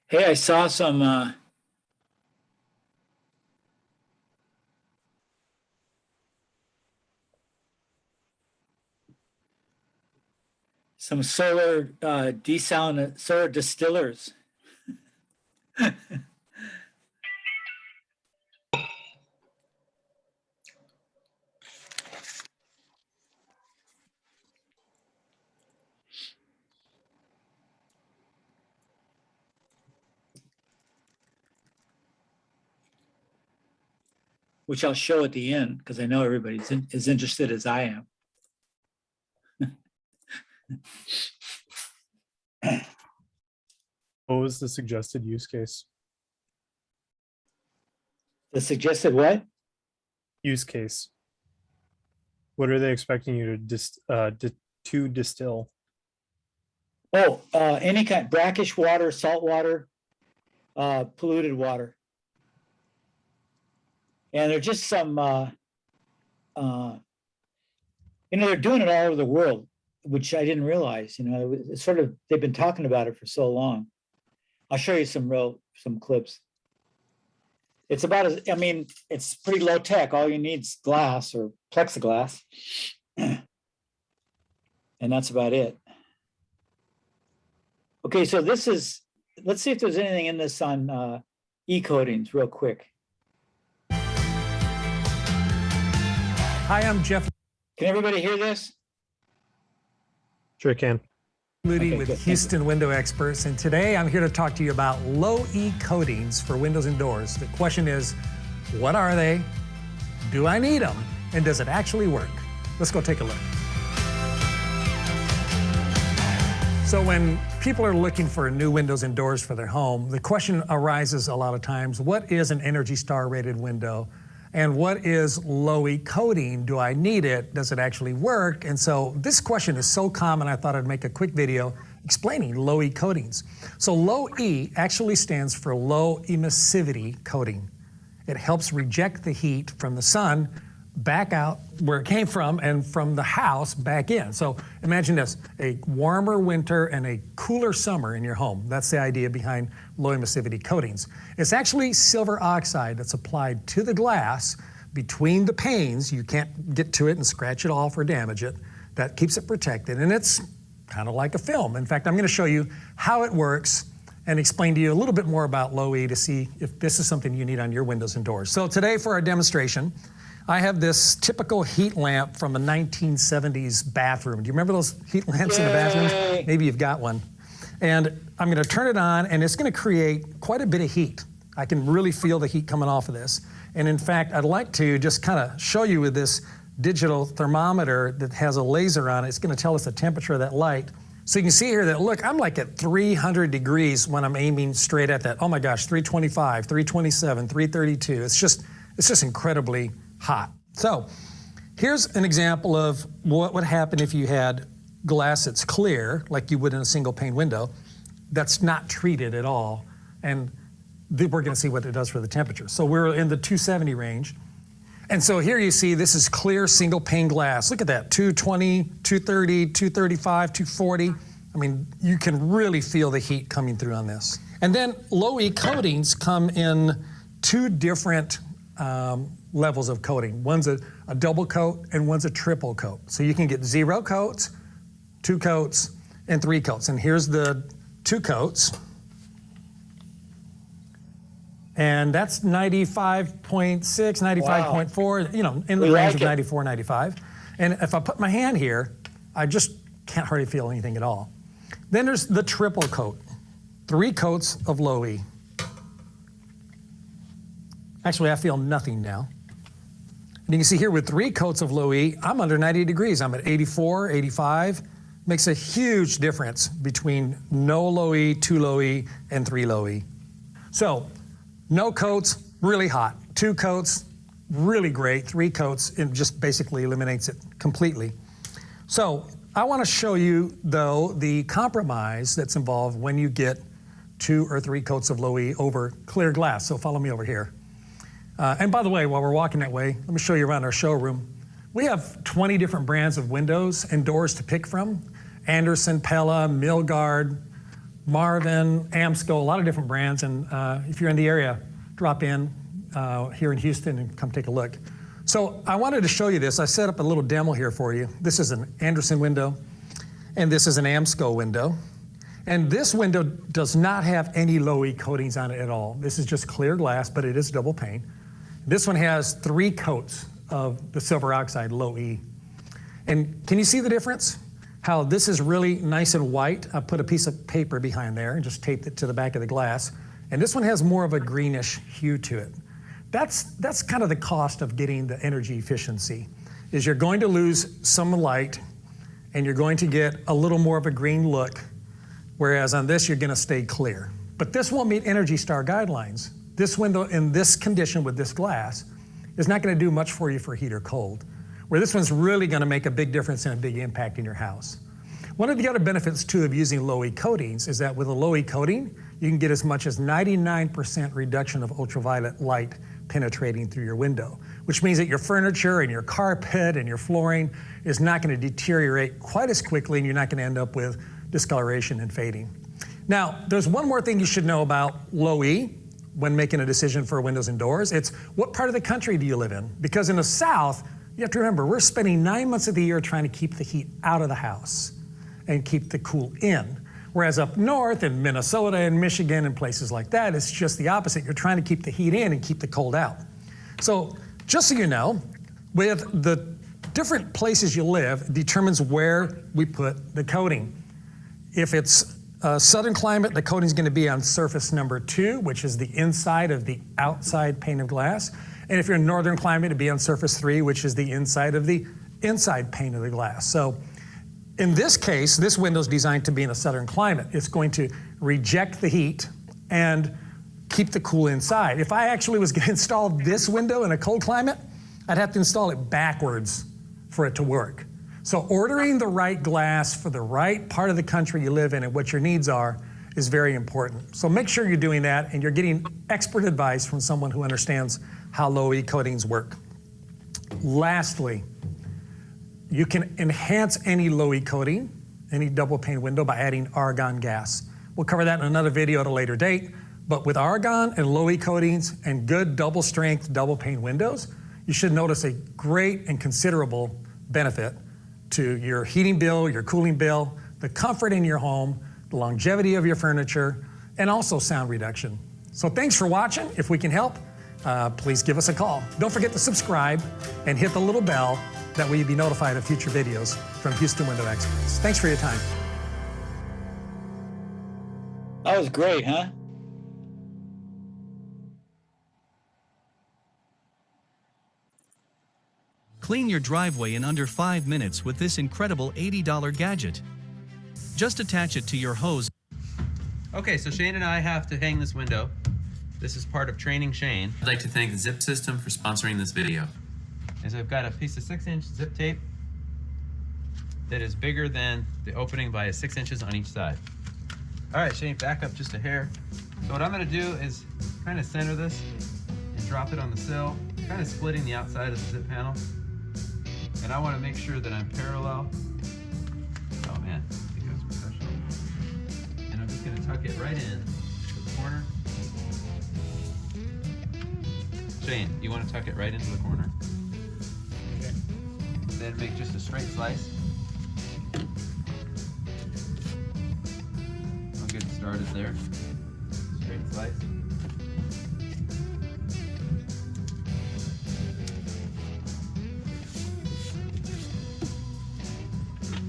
hey, I saw some solar solar distillers. Which I'll show at the end because I know everybody's as interested as I am. What was the suggested use case? The suggested what? Use case. What are they expecting you to distill? Oh, any kind, brackish water, salt water, polluted water. And they're just some, they're doing it all over the world, which I didn't realize, it's sort of, they've been talking about it for so long. I'll show you some clips. It's about, it's pretty low tech. All you need is glass or plexiglass. And that's about it. Okay, so this is, let's see if there's anything in this on e-coatings real quick. Hi, I'm Jeff Can everybody hear this? Sure can. Moody Okay, with good, thank Houston Window Experts, and today I'm here to talk to you about low E coatings for windows and doors. The question is, what are they? Do I need them? And does it actually work? Let's go take a look. So when people are looking for new windows and doors for their home, the question arises a lot of times, what is an Energy Star rated window? And what is low E coating? Do I need it? Does it actually work? And so this question is so common, I thought I'd make a quick video explaining low E coatings. So low E actually stands for low emissivity coating. It helps reject the heat from the sun back out where it came from and from the house back in. So imagine this, a warmer winter and a cooler summer in your home. That's the idea behind low emissivity coatings. It's actually silver oxide that's applied to the glass between the panes. You can't get to it and scratch it off or damage it. That keeps it protected, and it's kind of like a film. In fact, I'm going to show you how it works and explain to you a little bit more about low E to see if this is something you need on your windows and doors. So today for our demonstration, I have this typical heat lamp from a 1970s bathroom. Do you remember those heat lamps in the bathrooms? Maybe you've got one. And I'm going to turn it on, and it's going to create quite a bit of heat. I can really feel the heat coming off of this. And in fact, I'd like to just kind of show you with this digital thermometer that has a laser on it. It's going to tell us the temperature of that light. So you can see here that, look, I'm like at 300 degrees when I'm aiming straight at that. Oh my gosh, 325, 327, 332. It's just incredibly hot. So here's an example of what would happen if you had glass that's clear, like you would in a single pane window, that's not treated at all. And we're going to see what it does for the temperature. So we're in the 270 range. And so here you see this is clear single pane glass. Look at that, 220, 230, 235, 240. I mean, you can really feel the heat coming through on this. And then low E coatings come in two different levels of coating. One's a double coat and one's a triple coat. So you can get 0 coats, 2 coats, and 3 coats. And here's the 2 coats. And that's 95.6, 95.4, you know, in the range of 94, 95. And if I put my hand here, I just can't hardly feel anything at all. Then there's the triple coat, 3 coats of low E. Actually, I feel nothing now. And you can see here with 3 coats of low E, I'm under 90 degrees. I'm at 84, 85. Makes a huge difference between no low E, 2 low E, and 3 low E. So no coats, really hot. 2 coats, really great. 3 coats, it just basically eliminates it completely. So I want to show you, though, the compromise that's involved when you get 2 or 3 coats of low E over clear glass. So follow me over here. And by the way, while we're walking that way, let me show you around our showroom. We have 20 different brands of windows and doors to pick from. Anderson, Pella, Milgard, Marvin, Amsco, a lot of different brands. And if you're in the area, drop in here in Houston and come take a look. So I wanted to show you this. I set up a little demo here for you. This is an Anderson window, and this is an Amsco window. And this window does not have any low E coatings on it at all. This is just clear glass, but it is double pane. This one has 3 coats of the silver oxide low E. And can you see the difference? How this is really nice and white. I put a piece of paper behind there and just taped it to the back of the glass. And this one has more of a greenish hue to it. That's kind of the cost of getting the energy efficiency, is you're going to lose some light and you're going to get a little more of a green look, whereas on this you're going to stay clear. But this won't meet Energy Star guidelines. This window in this condition with this glass is not going to do much for you for heat or cold, where this one's really going to make a big difference and a big impact in your house. One of the other benefits, too, of using low E coatings is that with a low E coating, you can get as much as 99% reduction of ultraviolet light penetrating through your window, which means that your furniture and your carpet and your flooring is not going to deteriorate quite as quickly, and you're not going to end up with discoloration and fading. Now, there's one more thing you should know about low E when making a decision for windows and doors. It's what part of the country do you live in? Because in the South, You have to remember, we're spending 9 months of the year trying to keep the heat out of the house and keep the cool in. Whereas up north in Minnesota and Michigan and places like that, it's just the opposite. You're trying to keep the heat in and keep the cold out. So just so you know, with the different places you live determines where we put the coating. If it's a southern climate, the coating is going to be on surface number 2, which is the inside of the outside pane of glass. And if you're in northern climate, it'd be on surface 3, which is the inside of the inside pane of the glass. So in this case, this window is designed to be in a southern climate. It's going to reject the heat and keep the cool inside. If I actually was going to install this window in a cold climate, I'd have to install it backwards for it to work. So ordering the right glass for the right part of the country you live in and what your needs are is very important. So make sure you're doing that and you're getting expert advice from someone who understands how low-E coatings work. Lastly, you can enhance any low-E coating, any double pane window, by adding argon gas. We'll cover that in another video at a later date, but with argon and low-E coatings and good double strength, double pane windows, you should notice a great and considerable benefit to your heating bill, your cooling bill, the comfort in your home, the longevity of your furniture, and also sound reduction. So thanks for watching. If we can help, please give us a call. Don't forget to subscribe and hit the little bell. That way you'll be notified of future videos from Houston Window Experts. Thanks for your time. That was great, huh? Clean your driveway in under 5 minutes with this incredible $80 gadget. Just attach it to your hose. Okay, so Shane and I have to hang this window. This is part of training Shane. I'd like to thank the Zip System for sponsoring this video. Is I've got a piece of 6-inch zip tape that is bigger than the opening by 6 inches on each side. All right, Shane, back up just a hair. So what I'm gonna do is kind of center this and drop it on the sill, kind of splitting the outside of the zip panel. And I want to make sure that I'm parallel. Oh man, I think that was professional. And I'm just going to tuck it right in to the corner. Shane, you want to tuck it right into the corner. Okay. Then make just a straight slice. I'll get started there. Straight slice.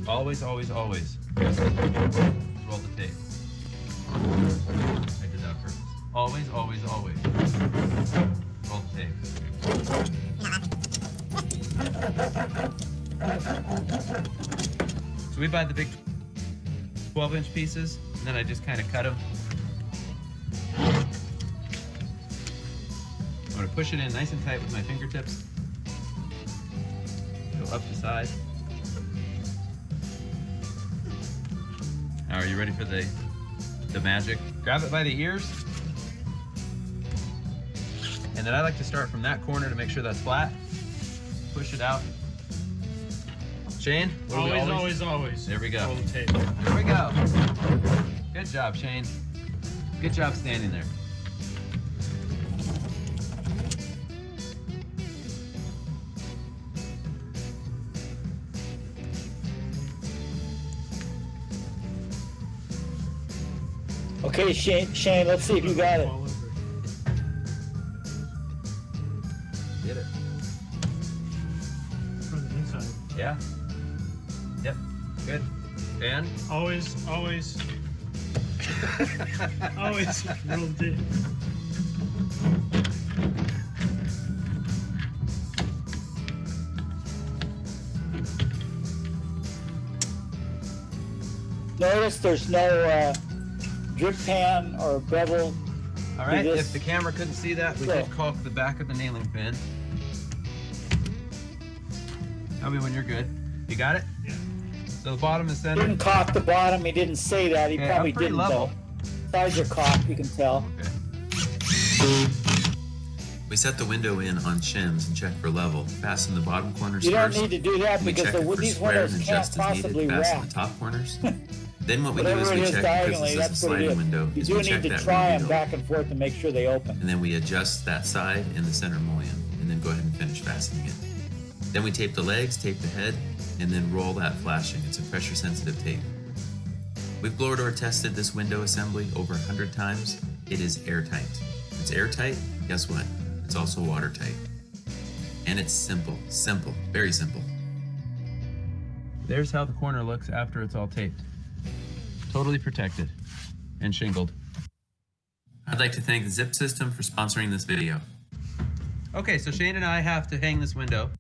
Always, always, always roll the tape. I did that on purpose. Always, always, always roll the tape. So we buy the big 12-inch pieces, and then I just kind of cut them. I'm going to push it in nice and tight with my fingertips. Go up the side. Now, are you ready for the magic? Grab it by the ears. And then I like to start from that corner to make sure that's flat. Push it out. Shane? Always. There we go. Roll the tape. There we go. Good job, Shane. Good job standing there. Okay, Shane, let's see if you got it. Get it. From the inside. Yeah. Yep. Good. And? Always roll the tape. Notice there's no drip pan or bevel. All right, this. if the camera couldn't see that, we did caulk the back of the nailing pin. Tell me when you're good. You got it? Yeah. So the bottom is He centered. didn't caulk the bottom. He didn't say that. He Okay, probably I'm pretty didn't level. though. Sides are caulked, you can tell. Okay. We set the window in on shims and check for level. Fasten the bottom corners You don't first. need to do that We because check it for these square windows and can't adjust as possibly needed. Fasten wrap. the top corners. Then what we do Whatever is it we is check, because diagonally, this is a that's what it sliding is. window, You is do we check need to that try them reveal. back and forth to make sure they open. And then we adjust that side and the center mullion, and then go ahead and finish fastening it. Then we tape the legs, tape the head, and then roll that flashing. It's a pressure sensitive tape. We've blower door tested this window assembly over 100 times. It is airtight. If it's airtight, guess what? It's also watertight. And it's simple, very simple. There's how the corner looks after it's all taped. Totally protected and shingled. I'd like to thank the Zip System for sponsoring this video. Okay, so Shane and I have to hang this window.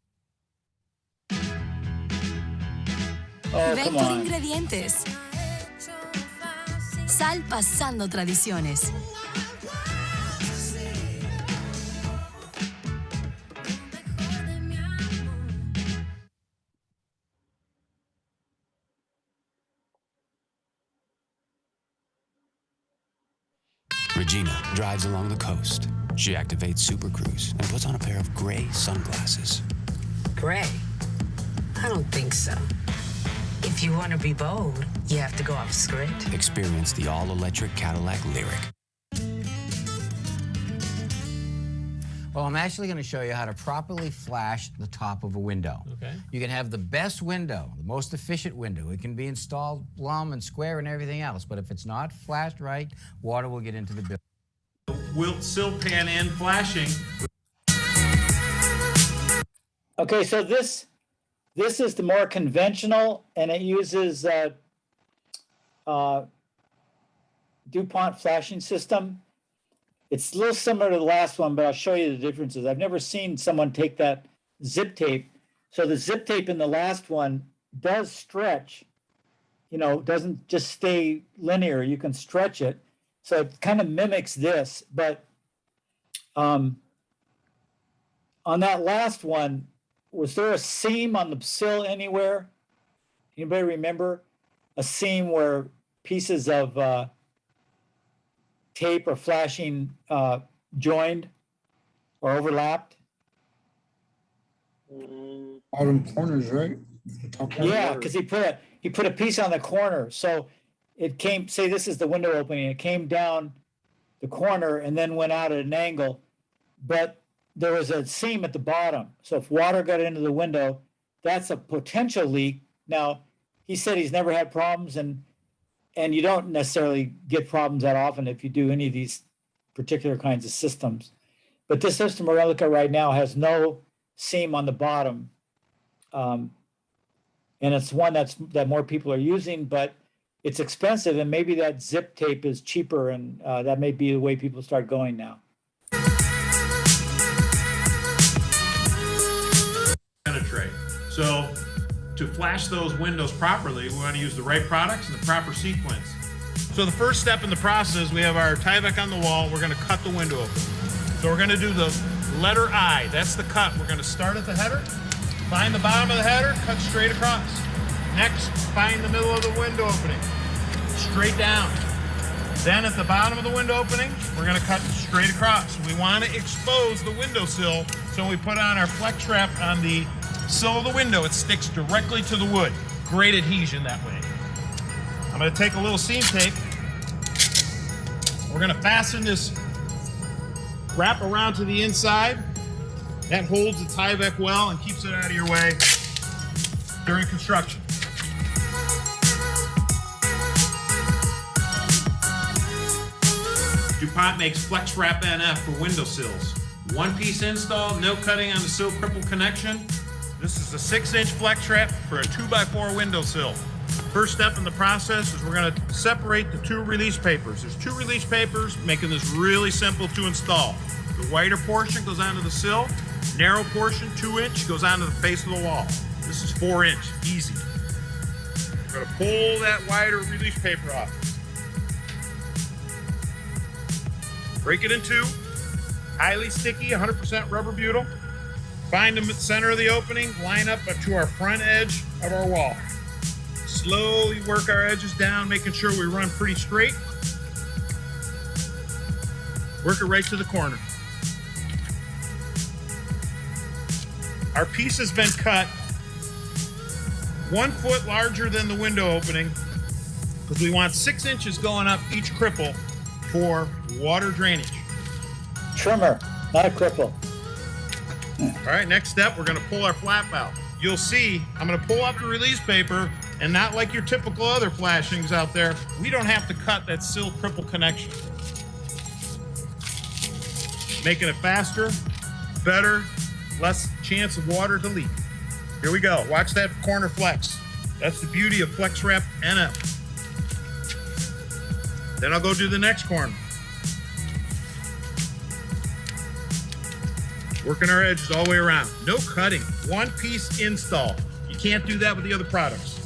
Oh, come Vector on. Ingredientes. Sal pasando tradiciones. Regina drives along the coast. She activates Super Cruise and puts on a pair of gray sunglasses. Gray? I don't think so. If you want to be bold, you have to go off script. Experience the all-electric Cadillac Lyric. Well, I'm actually going to show you how to properly flash the top of a window. Okay. You can have the best window, the most efficient window. It can be installed plumb and square and everything else, but if it's not flashed right, water will get into the building. Wilt sill pan and flashing. Okay, so this is the more conventional, and it uses DuPont flashing system. It's a little similar to the last one, but I'll show you the differences. I've never seen someone take that zip tape. So the zip tape in the last one does stretch, you know, doesn't just stay linear. You can stretch it. So it kind of mimics this, but on that last one, was there a seam on the sill anywhere? Anybody remember a seam where pieces of tape or flashing joined or overlapped? Bottom corners, right? The top corner. Yeah, because he put a piece on the corner. So it came, say this is the window opening, it came down the corner and then went out at an angle, but there was a seam at the bottom. So if water got into the window, that's a potential leak. Now, he said he's never had problems, and you don't necessarily get problems that often if you do any of these particular kinds of systems. But this system we're gonna look at right now has no seam on the bottom. And it's one that more people are using, but it's expensive, and maybe that zip tape is cheaper, and that may be the way people start going now. Penetrate. So to flash those windows properly, we want to use the right products in the proper sequence. So the first step in the process, we have our Tyvek on the wall. We're going to cut the window open. So we're going to do the letter I. That's the cut. We're going to start at the header, find the bottom of the header, cut straight across. Next, find the middle of the window opening, straight down. Then at the bottom of the window opening, we're going to cut straight across. We want to expose the windowsill, so when we put on our flex wrap on the sill of the window, it sticks directly to the wood. Great adhesion that way. I'm going to take a little seam tape. We're going to fasten this wrap around to the inside. That holds the Tyvek well and keeps it out of your way during construction. DuPont makes Flex Wrap NF for windowsills. One piece install, no cutting on the sill cripple connection. This is a 6-inch Flex Wrap for a 2x4 windowsill. First step in the process is we're going to separate the two release papers. There's two release papers, making this really simple to install. The wider portion goes onto the sill, narrow portion, 2-inch, goes onto the face of the wall. This is 4-inch, easy. We're going to pull that wider release paper off. Break it in two. Highly sticky, 100% rubber butyl. Find the center of the opening, line up to our front edge of our wall. Slowly work our edges down, making sure we run pretty straight. Work it right to the corner. Our piece has been cut 1 foot larger than the window opening because we want 6 inches going up each cripple for water drainage. Trimmer, not a cripple. All right, next step, we're gonna pull our flap out. You'll see, I'm gonna pull off the release paper, and not like your typical other flashings out there, we don't have to cut that sill triple connection. Making it faster, better, less chance of water to leak. Here we go, watch that corner flex. That's the beauty of Flex Wrap NF. Then I'll go do the next corner. Working our edges all the way around. No cutting, one piece install. You can't do that with the other products.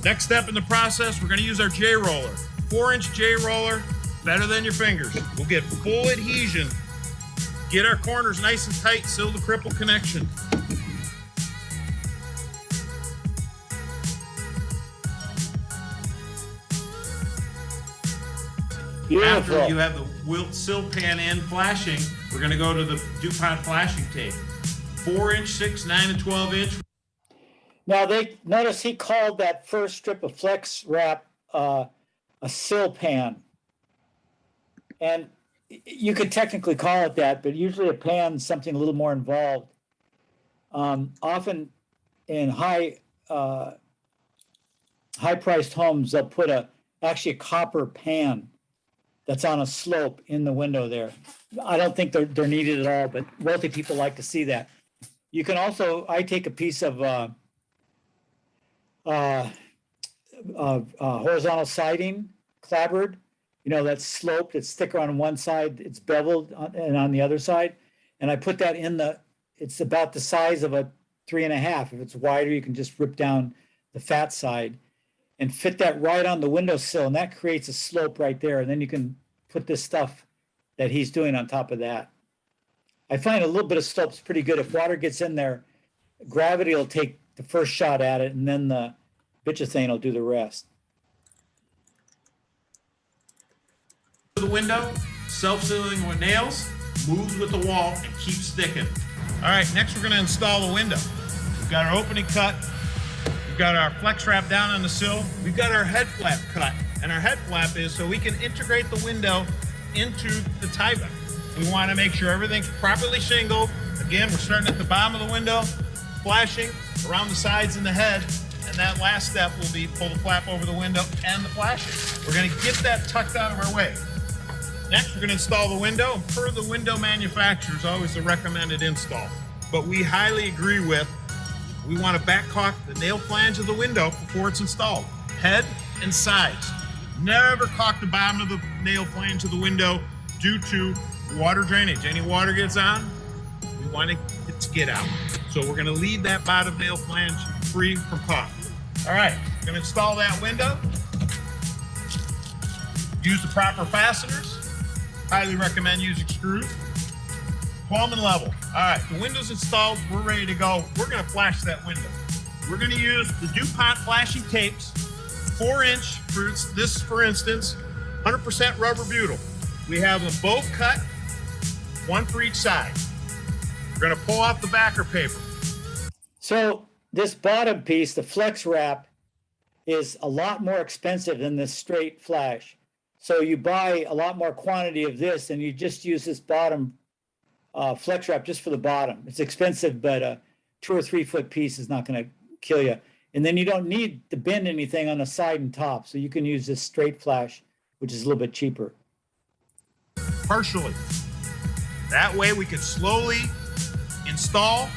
Next step in the process, we're gonna use our J roller. 4-inch J roller, better than your fingers. We'll get full adhesion, get our corners nice and tight, seal the cripple connection. Beautiful. After you have the wilt sill pan in flashing, we're gonna go to the DuPont flashing tape. 4-inch, 6, 9, and 12-inch. Now they notice he called that first strip of Flex Wrap a sill pan. And you could technically call it that, but usually a pan's something a little more involved. Often in high-priced homes, they'll put actually a copper pan that's on a slope in the window there. I don't think they're needed at all, but wealthy people like to see that. You can also, I take a piece of horizontal siding, clapboard, you know, that's sloped, it's thicker on one side, it's beveled, and on the other side. And I put that in it's about the size of a 3.5. If it's wider, you can just rip down the fat side and fit that right on the windowsill, and that creates a slope right there. And then you can put this stuff that he's doing on top of that. I find a little bit of slope's pretty good. If water gets in there, gravity will take the first shot at it, and then the bituthane will do the rest. The window, self-sealing with nails, moves with the wall, and keeps sticking. All right, next we're gonna install the window. We've got our opening cut. We've got our Flex Wrap down on the sill. We've got our head flap cut. And our head flap is so we can integrate the window into the Tyvek. We want to make sure everything's properly shingled. Again, we're starting at the bottom of the window, flashing around the sides and the head. And that last step will be pull the flap over the window and the flashing. We're going to get that tucked out of our way. Next, we're going to install the window. And per the window manufacturer is always the recommended install. But we highly agree with, we want to back caulk the nail flange of the window before it's installed. Head and sides. Never caulk the bottom of the nail flange of the window due to water drainage. Any water gets on, we want it to get out. So we're going to leave that bottom nail flange free from caulk. All right, we're going to install that window. Use the proper fasteners. Highly recommend using screws. Plumb and level. All right, the window's installed. We're ready to go. We're going to flash that window. We're going to use the DuPont flashing tapes, 4-inch for this, for instance, 100% rubber butyl. We have them both cut, one for each side. We're going to pull off the backer paper. So this bottom piece, the Flex Wrap, is a lot more expensive than this straight flash. So you buy a lot more quantity of this, and you just use this bottom Flex Wrap just for the bottom. It's expensive, but a 2 or 3 foot piece is not going to kill you. And then you don't need to bend anything on the side and top, so you can use this straight flash, which is a little bit cheaper. Partially. That way we can slowly install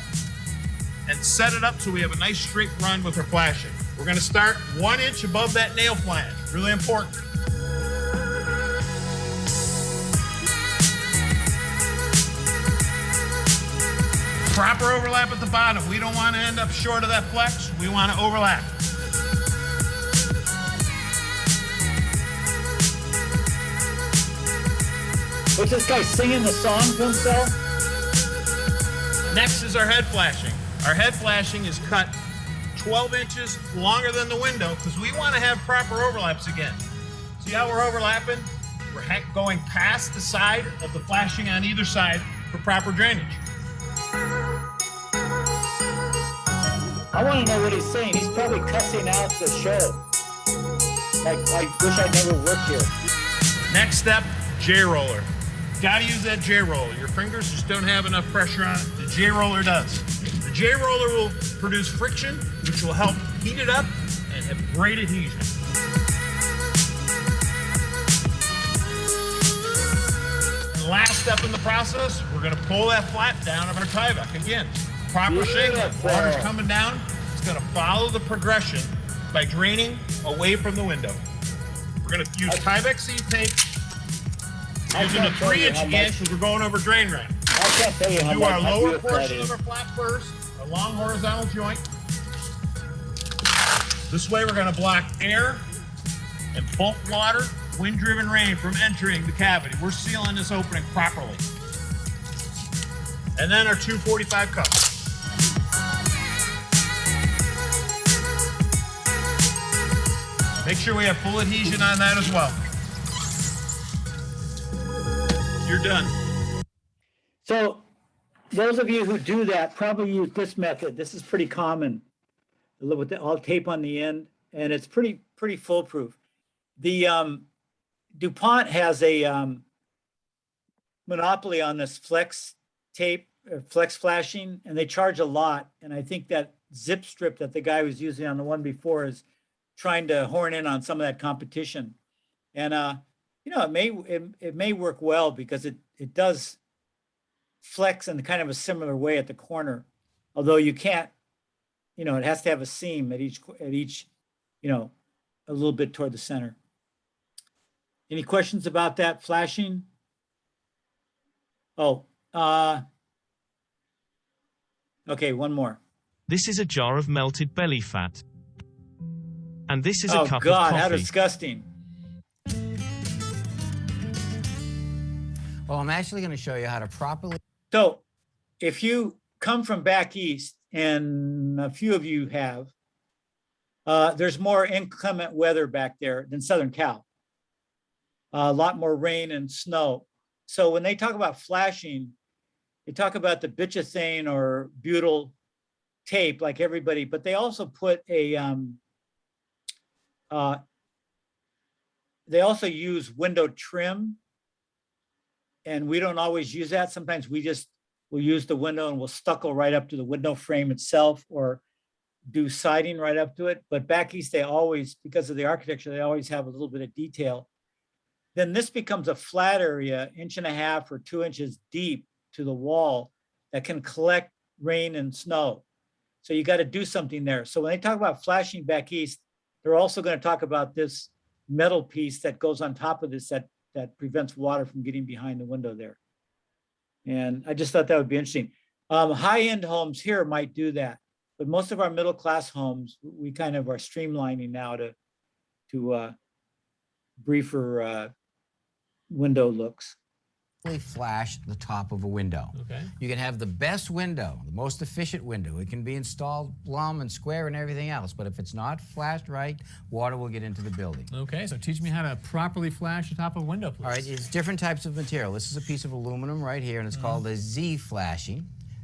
and set it up so we have a nice straight run with our flashing. We're going to start 1 inch above that nail flange. Really important. Proper overlap at the bottom. We don't want to end up short of that flex. We want to overlap. What's this guy singing the song to himself? Next is our head flashing. Our head flashing is cut 12 inches longer than the window because we want to have proper overlaps again. See how we're overlapping? We're going past the side of the flashing on either side for proper drainage. I want to know what he's saying. He's probably cussing out the show. Like, I wish I never worked here. Next step, J roller. Got to use that J roller. Your fingers just don't have enough pressure on it. the J-roller does. The J-roller will produce friction, which will help heat it up and have great adhesion. And the last step in the process, we're gonna pull that flat down of our Tyvek. Again, proper shape, water's coming down. It's gonna follow the progression by draining away from the window. We're gonna use Tyvek seed tape, using a 3-inch gauge because we're going over drain rack. I can't tell you how Do our much lower that portion is. of our flat first, a long horizontal joint. This way we're gonna block air and bulk water, wind-driven rain from entering the cavity. We're sealing this opening properly. And then our 245 cups. Make sure we have full adhesion on that as well. You're done. So those of you who do that probably use this method. This is pretty common with all tape on the end, and it's pretty foolproof. The DuPont has a monopoly on this flex tape, flex flashing, and they charge a lot. And I think that zip strip that the guy was using on the one before is trying to horn in on some of that competition. And you know, it may work well because it does flex in kind of a similar way at the corner, although you can't, you know, it has to have a seam at each, you know, a little bit toward the center. Any questions about that flashing? Oh, okay, one more. This is a jar of melted belly fat. And this is a Oh cup God, of how coffee. disgusting. Well, I'm actually going to show you how to properly. So if you come from back east, and a few of you have, there's more inclement weather back there than Southern Cal. A lot more rain and snow. So when they talk about flashing, they talk about the bitchethane or butyl tape like everybody, but they also put a, they also use window trim. And we don't always use that. Sometimes we'll use the window and we'll stucco right up to the window frame itself or do siding right up to it. But back east, they always, because of the architecture, they always have a little bit of detail. Then this becomes a flat area, 1.5 or 2 inches deep to the wall that can collect rain and snow. So you got to do something there. So when they talk about flashing back east, they're also going to talk about this metal piece that goes on top of this that prevents water from getting behind the window there. And I just thought that would be interesting. High-end homes here might do that, but most of our middle-class homes, we kind of are streamlining now to briefer window looks. Flash the top of a window. Okay. You can have the best window, the most efficient window. It can be installed plumb and square and everything else, but if it's not flashed right, water will get into the building. Okay, so teach me how to properly flash the top of a window, please. All right, it's different types of material. This is a piece of aluminum right here, and it's called a Z flashing.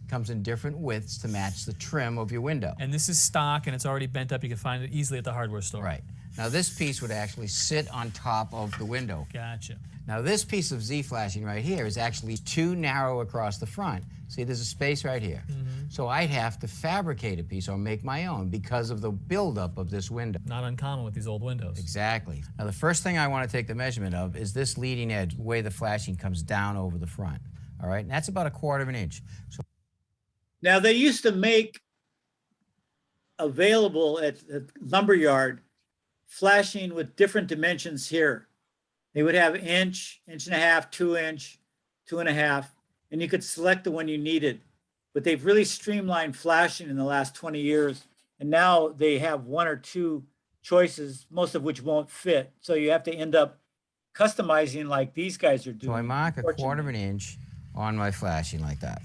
It comes in different widths to match the trim of your window. And this is stock, and it's already bent up. You can find it easily at the hardware store. Right. Now this piece would actually sit on top of the window. Gotcha. Now this piece of Z flashing right here is actually too narrow across the front. See, there's a space right here. So I'd have to fabricate a piece or make my own because of the buildup of this window. Not uncommon with these old windows. Exactly. Now the first thing I want to take the measurement of is this leading edge, the way the flashing comes down over the front. All right, and that's about 1/4 inch. So Now they used to make available at lumberyard flashing with different dimensions here. They would have 1.5, 2 inch, 2.5, and you could select the one you needed. But they've really streamlined flashing in the last 20 years. And now they have 1 or 2 choices, most of which won't fit. So you have to end up customizing like these guys are doing. So I mark 1/4 inch on my flashing like that.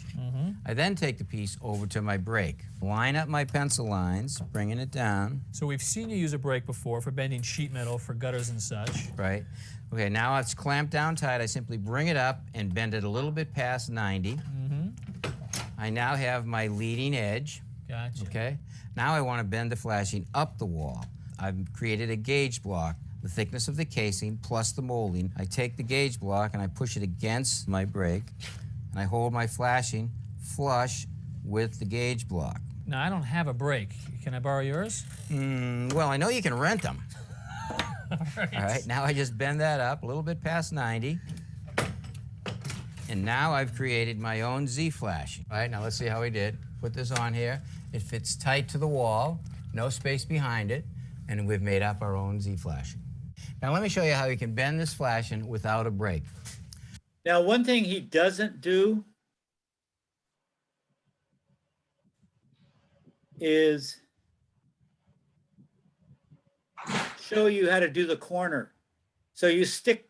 I then take the piece over to my brake. Line up my pencil lines, bringing it down. So we've seen you use a brake before for bending sheet metal for gutters and such. Right. Okay, now it's clamped down tight. I simply bring it up and bend it a little bit past 90. I now have my leading edge. Gotcha. Okay. Now I want to bend the flashing up the wall. I've created a gauge block, the thickness of the casing plus the molding. I take the gauge block and I push it against my brake, and I hold my flashing flush with the gauge block. Now, I don't have a brake. Can I borrow yours? Well, I know you can rent them. All right. All right, now I just bend that up a little bit past 90. And now I've created my own Z-flash. All right, now let's see how we did. Put this on here. It fits tight to the wall, no space behind it, and we've made up our own Z-flashing. Now let me show you how you can bend this flashing without a brake. Now, one thing he doesn't do is show you how to do the corner. So you stick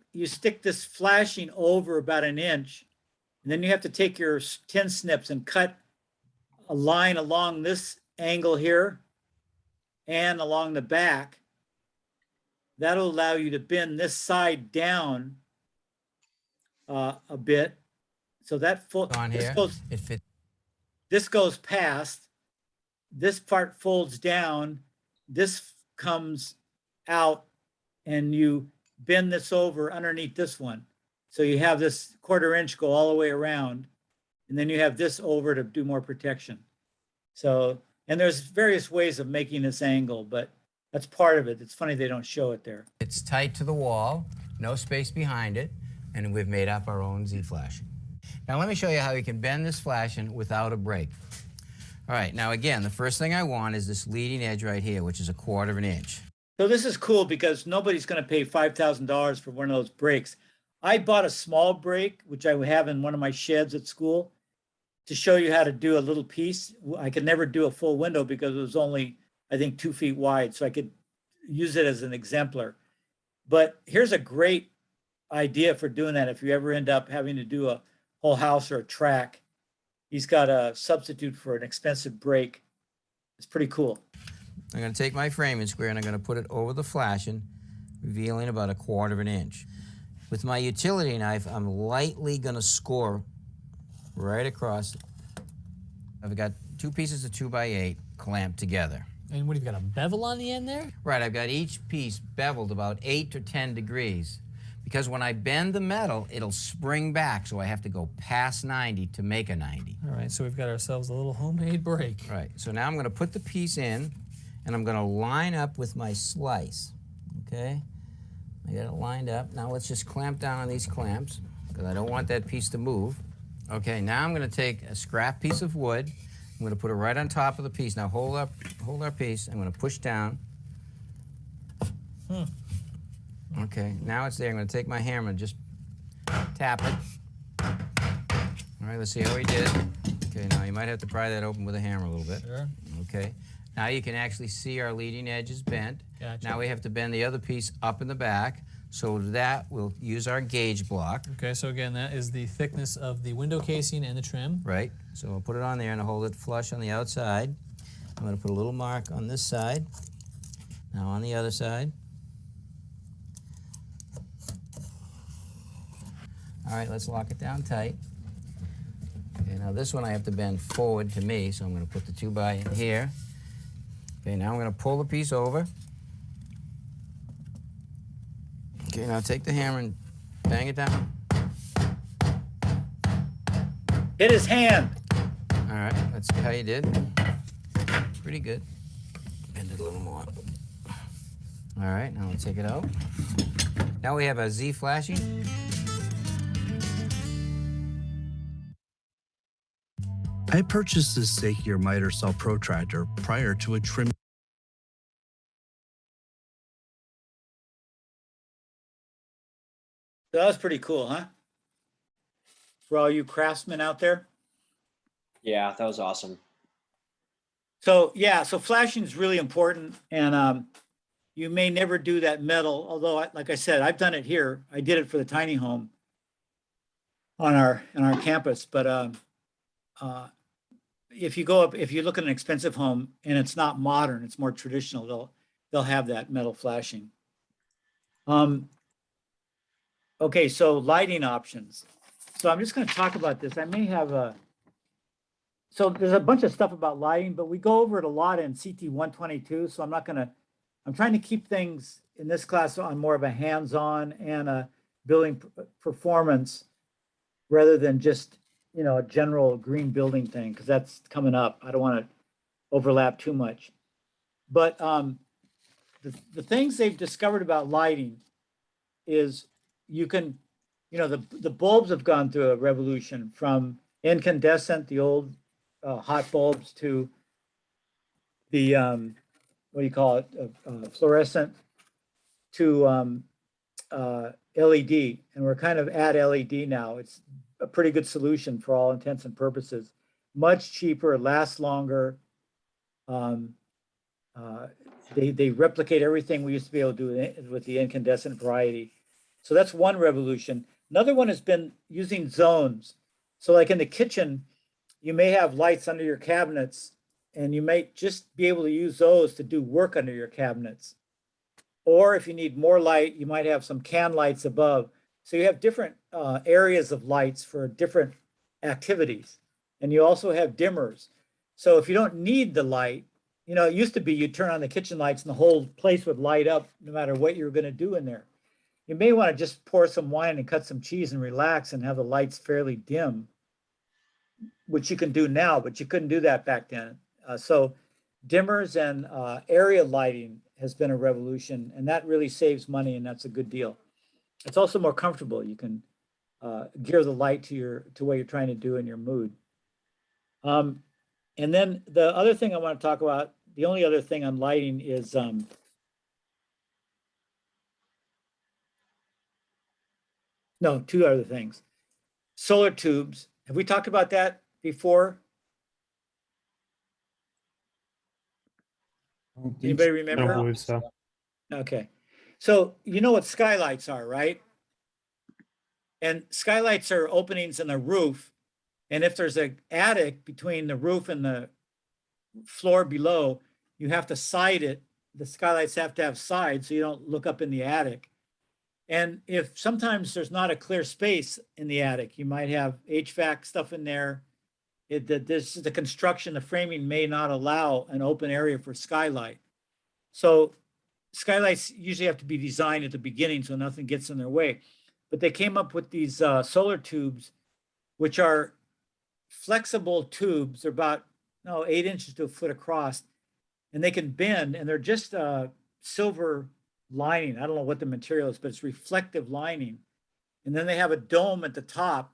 this flashing over about an inch, and then you have to take your tin snips and cut a line along this angle here and along the back. That'll allow you to bend this side down a bit. So that On here, it fits. This goes past. This part folds down. This comes out, and you bend this over underneath this one. So you have this 1/4 inch go all the way around, and then you have this over to do more protection. So, and there's various ways of making this angle, but that's part of it. It's funny they don't show it there. It's tight to the wall, no space behind it, and we've made up our own Z-flashing. Now let me show you how you can bend this flashing without a brake. All right, now again, the first thing I want is this leading edge right here, which is 1/4 inch. So this is cool because nobody's going to pay $5,000 for one of those brakes. I bought a small brake, which I have in one of my sheds at school, to show you how to do a little piece. I could never do a full window because it was only, I think, 2 feet wide, so I could use it as an exemplar. But here's a great idea for doing that if you ever end up having to do a whole house or a track. He's got a substitute for an expensive brake. It's pretty cool. I'm going to take my framing square and I'm going to put it over the flashing, revealing about 1/4 inch. With my utility knife, I'm lightly going to score right across. I've got 2 pieces of 2x8 clamped together. And what, you've got a bevel on the end there? Right, I've got each piece beveled about 8 to 10 degrees. Because when I bend the metal, it'll spring back, so I have to go past 90 to make a 90. All right, so we've got ourselves a little homemade brake. Right, so now I'm going to put the piece in, and I'm going to line up with my slice, okay? I got it lined up. Now let's just clamp down on these clamps, because I don't want that piece to move. Okay, now I'm going to take a scrap piece of wood. I'm going to put it right on top of the piece. Now hold our piece. I'm going to push down. Okay, now it's there. I'm going to take my hammer and just tap it. All right, let's see how he did. Okay, now you might have to pry that open with a hammer a little bit. Sure. Okay, now you can actually see our leading edge is bent. Gotcha. Now we have to bend the other piece up in the back. So that we'll use our gauge block. Okay, so again, that is the thickness of the window casing and the trim. Right, so we'll put it on there and hold it flush on the outside. I'm going to put a little mark on this side. Now on the other side. All right, let's lock it down tight. Okay, now this one I have to bend forward to me, so I'm going to put the 2x in here. Okay, now I'm going to pull the piece over. Okay, now take the hammer and bang it down. Hit his hand. All right, let's see how you did. Pretty good. Bend it a little more. All right, now we'll take it out. Now we have a Z flashing. I purchased this Sakier miter saw protractor prior to a trim. So that was pretty cool, huh? For all you craftsmen out there. Yeah, that was awesome. So yeah, so flashing is really important, and you may never do that metal. Although, like I said, I've done it here. I did it for the tiny home on our campus. But if you go up, if you look at an expensive home and it's not modern, it's more traditional. They'll have that metal flashing. Okay, so lighting options. So I'm just going to talk about this. I may have a. So there's a bunch of stuff about lighting, but we go over it a lot in CT122. So I'm not going to. I'm trying to keep things in this class on more of a hands-on and a building performance, rather than just a general green building thing, because that's coming up. I don't want to overlap too much. But the things they've discovered about lighting is you can, the bulbs have gone through a revolution from incandescent, the old hot bulbs, to the, what do you call it, fluorescent, to LED. And we're kind of at LED now. It's a pretty good solution for all intents and purposes. Much cheaper, lasts longer. They replicate everything we used to be able to do with the incandescent variety. So that's one revolution. Another one has been using zones. So like in the kitchen, you may have lights under your cabinets, and you might just be able to use those to do work under your cabinets. Or if you need more light, you might have some can lights above. So you have different areas of lights for different activities. And you also have dimmers. So if you don't need the light, it used to be you'd turn on the kitchen lights and the whole place would light up no matter what you were going to do in there. You may want to just pour some wine and cut some cheese and relax and have the lights fairly dim, which you can do now, but you couldn't do that back then. So dimmers and area lighting has been a revolution, and that really saves money, and that's a good deal. It's also more comfortable. You can gear the light to what you're trying to do in your mood. And then the other thing I want to talk about, the only other thing on lighting is no, two other things. Solar tubes. Have we talked about that before? Anybody remember? I don't believe so. Okay. So you know what skylights are, right? And skylights are openings in the roof. And if there's an attic between the roof and the floor below, you have to side it. The skylights have to have sides so you don't look up in the attic. And if sometimes there's not a clear space in the attic, you might have HVAC stuff in there. This is the construction, the framing may not allow an open area for skylight. So skylights usually have to be designed at the beginning so nothing gets in their way. But they came up with these solar tubes, which are flexible tubes. They're about 8 inches to a foot across, and they can bend, and they're just silver lining. I don't know what the material is, but it's reflective lining. And then they have a dome at the top,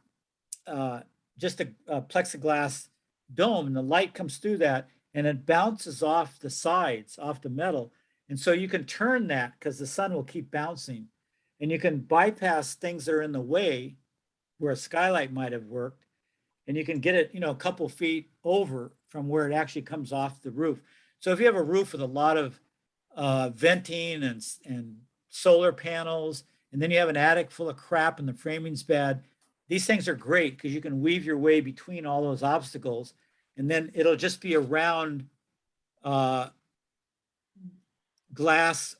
just a plexiglass dome, and the light comes through that, and it bounces off the sides, off the metal. And so you can turn that because the sun will keep bouncing, and you can bypass things that are in the way where a skylight might have worked, and you can get it, a couple feet over from where it actually comes off the roof. So if you have a roof with a lot of venting and solar panels, and then you have an attic full of crap and the framing's bad, these things are great because you can weave your way between all those obstacles, and then it'll just be a round glass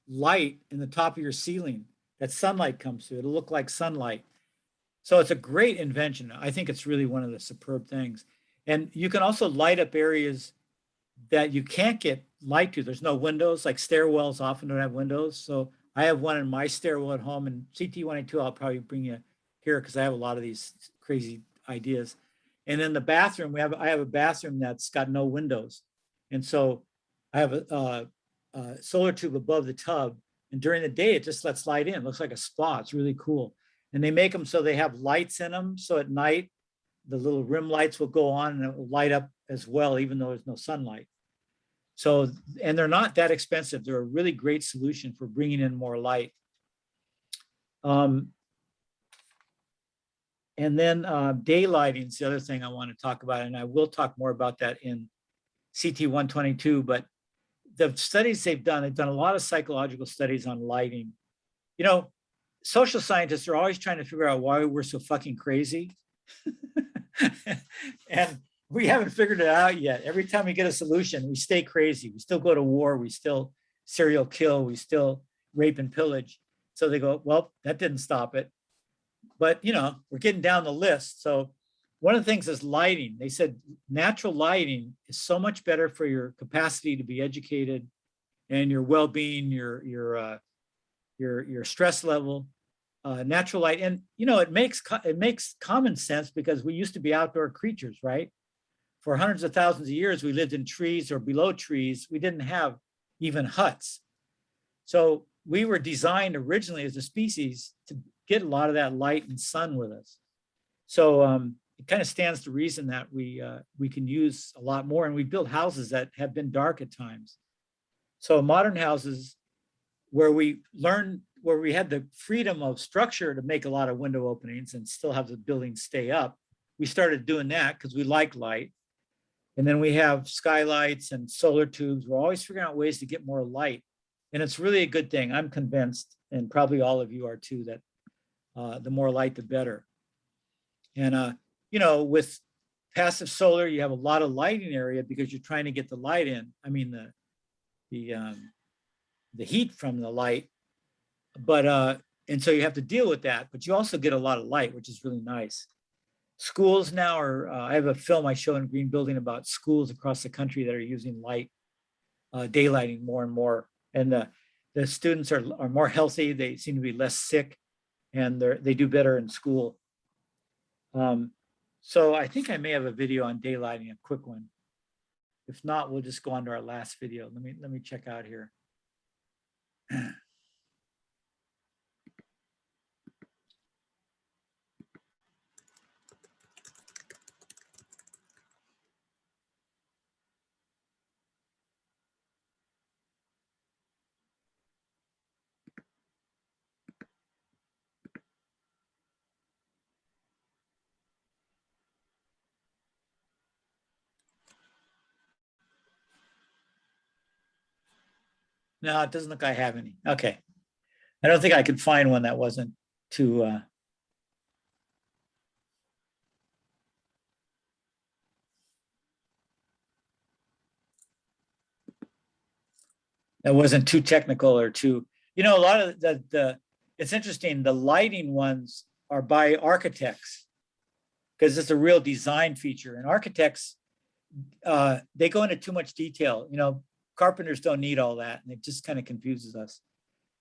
light in the top of your ceiling that sunlight comes through. It'll look like sunlight. So it's a great invention. I think it's really one of the superb things. And you can also light up areas that you can't get light to. There's no windows, like stairwells often don't have windows. So I have one in my stairwell at home, and CT124, I'll probably bring you here because I have a lot of these crazy ideas. And in the bathroom, I have a bathroom that's got no windows. And so I have a solar tube above the tub, and during the day, it just lets light in. It looks like a spa. It's really cool. And they make them so they have lights in them. So at night, the little rim lights will go on and it will light up as well, even though there's no sunlight. So, and they're not that expensive. They're a really great solution for bringing in more light. And then daylighting is the other thing I want to talk about. And I will talk more about that in CT122, but the studies they've done a lot of psychological studies on lighting. Social scientists are always trying to figure out why we're so fucking crazy. And we haven't figured it out yet. Every time we get a solution, we stay crazy. We still go to war. We still serial kill. We still rape and pillage. So they go, well, that didn't stop it. But, we're getting down the list. So one of the things is lighting. They said natural lighting is so much better for your capacity to be educated and your well-being, your stress level. natural light. And, you know, it makes common sense because we used to be outdoor creatures, right? For hundreds of thousands of years, we lived in trees or below trees. We didn't have even huts. So we were designed originally as a species to get a lot of that light and sun with us. So it kind of stands to reason that we can use a lot more, and we build houses that have been dark at times. So modern houses where we had the freedom of structure to make a lot of window openings and still have the building stay up, we started doing that because we like light. And then we have skylights and solar tubes. We're always figuring out ways to get more light. And it's really a good thing. I'm convinced, and probably all of you are too, that the more light, the better. And, you know, with passive solar, you have a lot of lighting area because you're trying to get the light in. I mean, the heat from the light. But, and so you have to deal with that, but you also get a lot of light, which is really nice. Schools now are, I have a film I show in Green Building about schools across the country that are using light, daylighting more and more. And the students are more healthy. They seem to be less sick, and they do better in school. So I think I may have a video on daylighting, a quick one. If not, we'll just go on to our last video. Let me check out here. No, it doesn't look like I have any. Okay. I don't think I could find one that wasn't too, that wasn't too technical or too, you know, a lot of it's interesting, the lighting ones are by architects because it's a real design feature. And architects, they go into too much detail. You know, carpenters don't need all that, and it just kind of confuses us.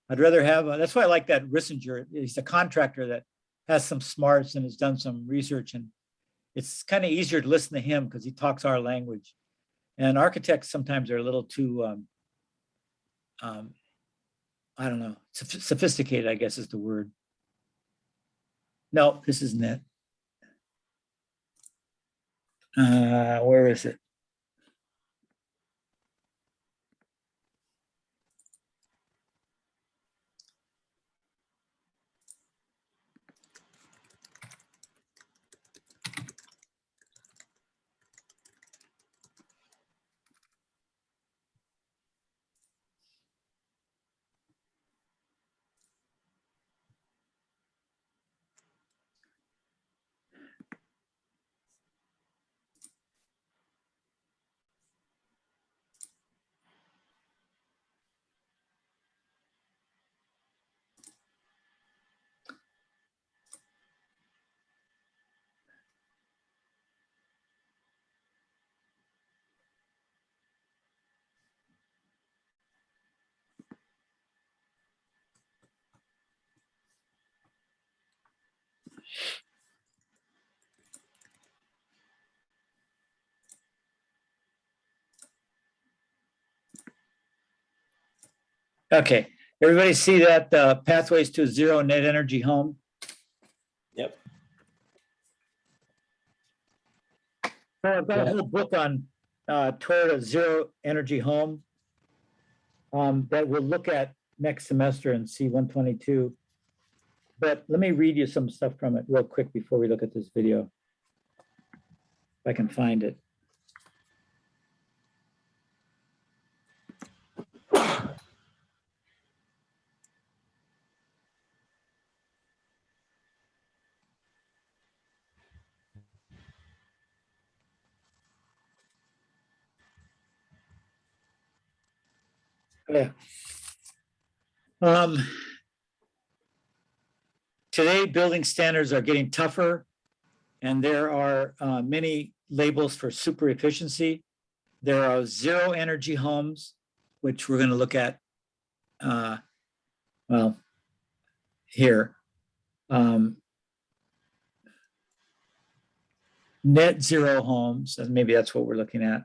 I'd rather have, that's why I like that Rissinger. He's a contractor that has some smarts and has done some research, and it's kind of easier to listen to him because he talks our language. And architects sometimes are a little too, I don't know, sophisticated, I guess is the word. No, this isn't it. Where is it? Okay, everybody see that Pathways to a Zero Net Energy Home? Yep. So I've got a whole book on toward a zero energy home that we'll look at next semester in C122. But let me read you some stuff from it real quick before we look at this video, if I can find it. Yeah. Today, building standards are getting tougher, and there are many labels for super efficiency. There are zero energy homes, which we're going to look at, well, here. Net zero homes, and maybe that's what we're looking at.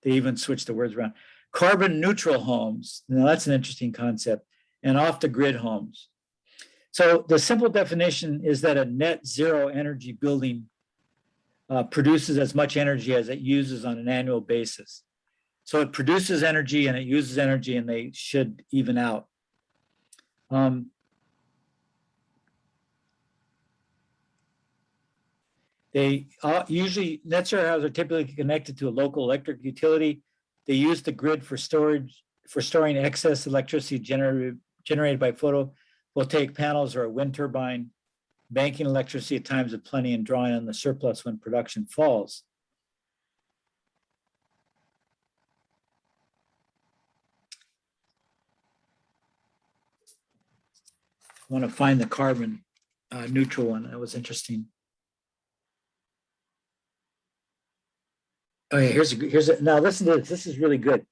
They even switched the words around. Carbon neutral homes, now that's an interesting concept, and off the grid homes. So the simple definition is that a net zero energy building produces as much energy as it uses on an annual basis. So it produces energy and it uses energy, and they should even out. They usually, net zero houses are typically connected to a local electric utility. They use the grid for storage, for storing excess electricity generated by photovoltaic panels or a wind turbine, banking electricity at times of plenty and drawing on the surplus when production falls. I want to find the carbon neutral one. That was interesting. Oh yeah, here's a, now listen to this. This is really good.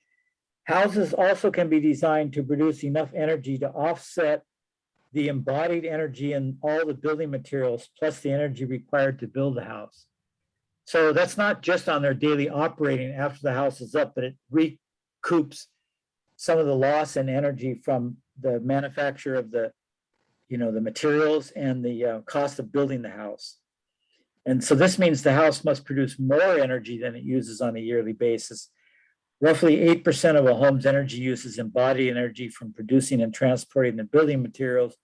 Houses also can be designed to produce enough energy to offset the embodied energy in all the building materials, plus the energy required to build the house. So that's not just on their daily operating after the house is up, but it recoups some of the loss in energy from the manufacture of the, the materials and the cost of building the house. And so this means the house must produce more energy than it uses on a yearly basis. Roughly 8% of a home's energy use is embodied energy from producing and transporting the building materials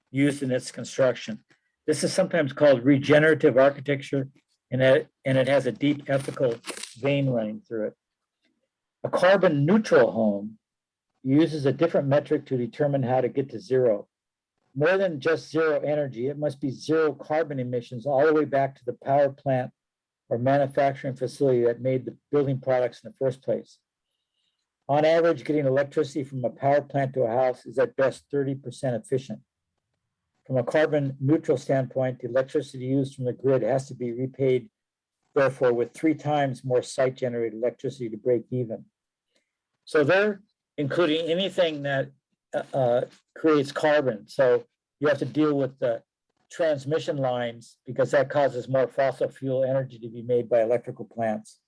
used in its construction. This is sometimes called regenerative architecture, and it has a deep ethical vein running through it. A carbon neutral home uses a different metric to determine how to get to zero. More than just zero energy, it must be zero carbon emissions all the way back to the power plant or manufacturing facility that made the building products in the first place. On average, getting electricity from a power plant to a house is at best 30% efficient. From a carbon neutral standpoint, the electricity used from the grid has to be repaid, therefore, with 3 times more site-generated electricity to break even. So they're including anything that creates carbon. So you have to deal with the transmission lines because that causes more fossil fuel energy to be made by electrical plants.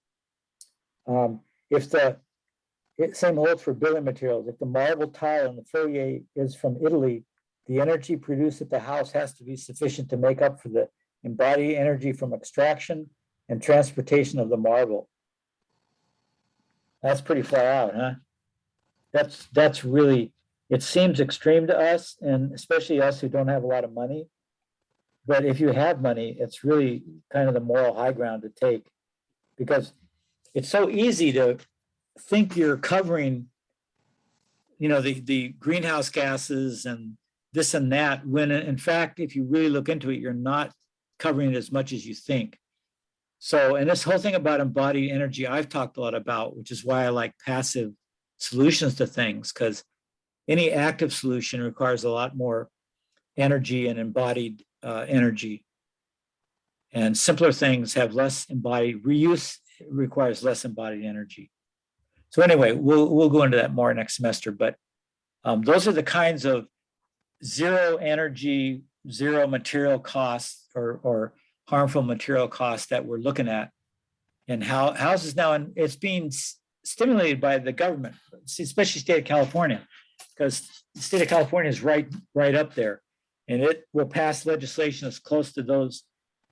Same holds for building materials. If the marble tile in the foyer is from Italy, the energy produced at the house has to be sufficient to make up for the embodied energy from extraction and transportation of the marble. That's pretty far out, huh? That's really, it seems extreme to us, and especially us who don't have a lot of money. But if you have money, it's really kind of the moral high ground to take, because it's so easy to think you're covering, the greenhouse gases and this and that, when in fact, if you really look into it, you're not covering it as much as you think. So, and this whole thing about embodied energy, I've talked a lot about, which is why I like passive solutions to things, because any active solution requires a lot more energy and embodied energy. And simpler things have less embodied, reuse requires less embodied energy. So anyway, we'll go into that more next semester, but those are the kinds of zero energy, zero material costs or harmful material costs that we're looking at. And how houses now, and it's being stimulated by the government, especially state of California, because the state of California is right up there, and it will pass legislation as close to those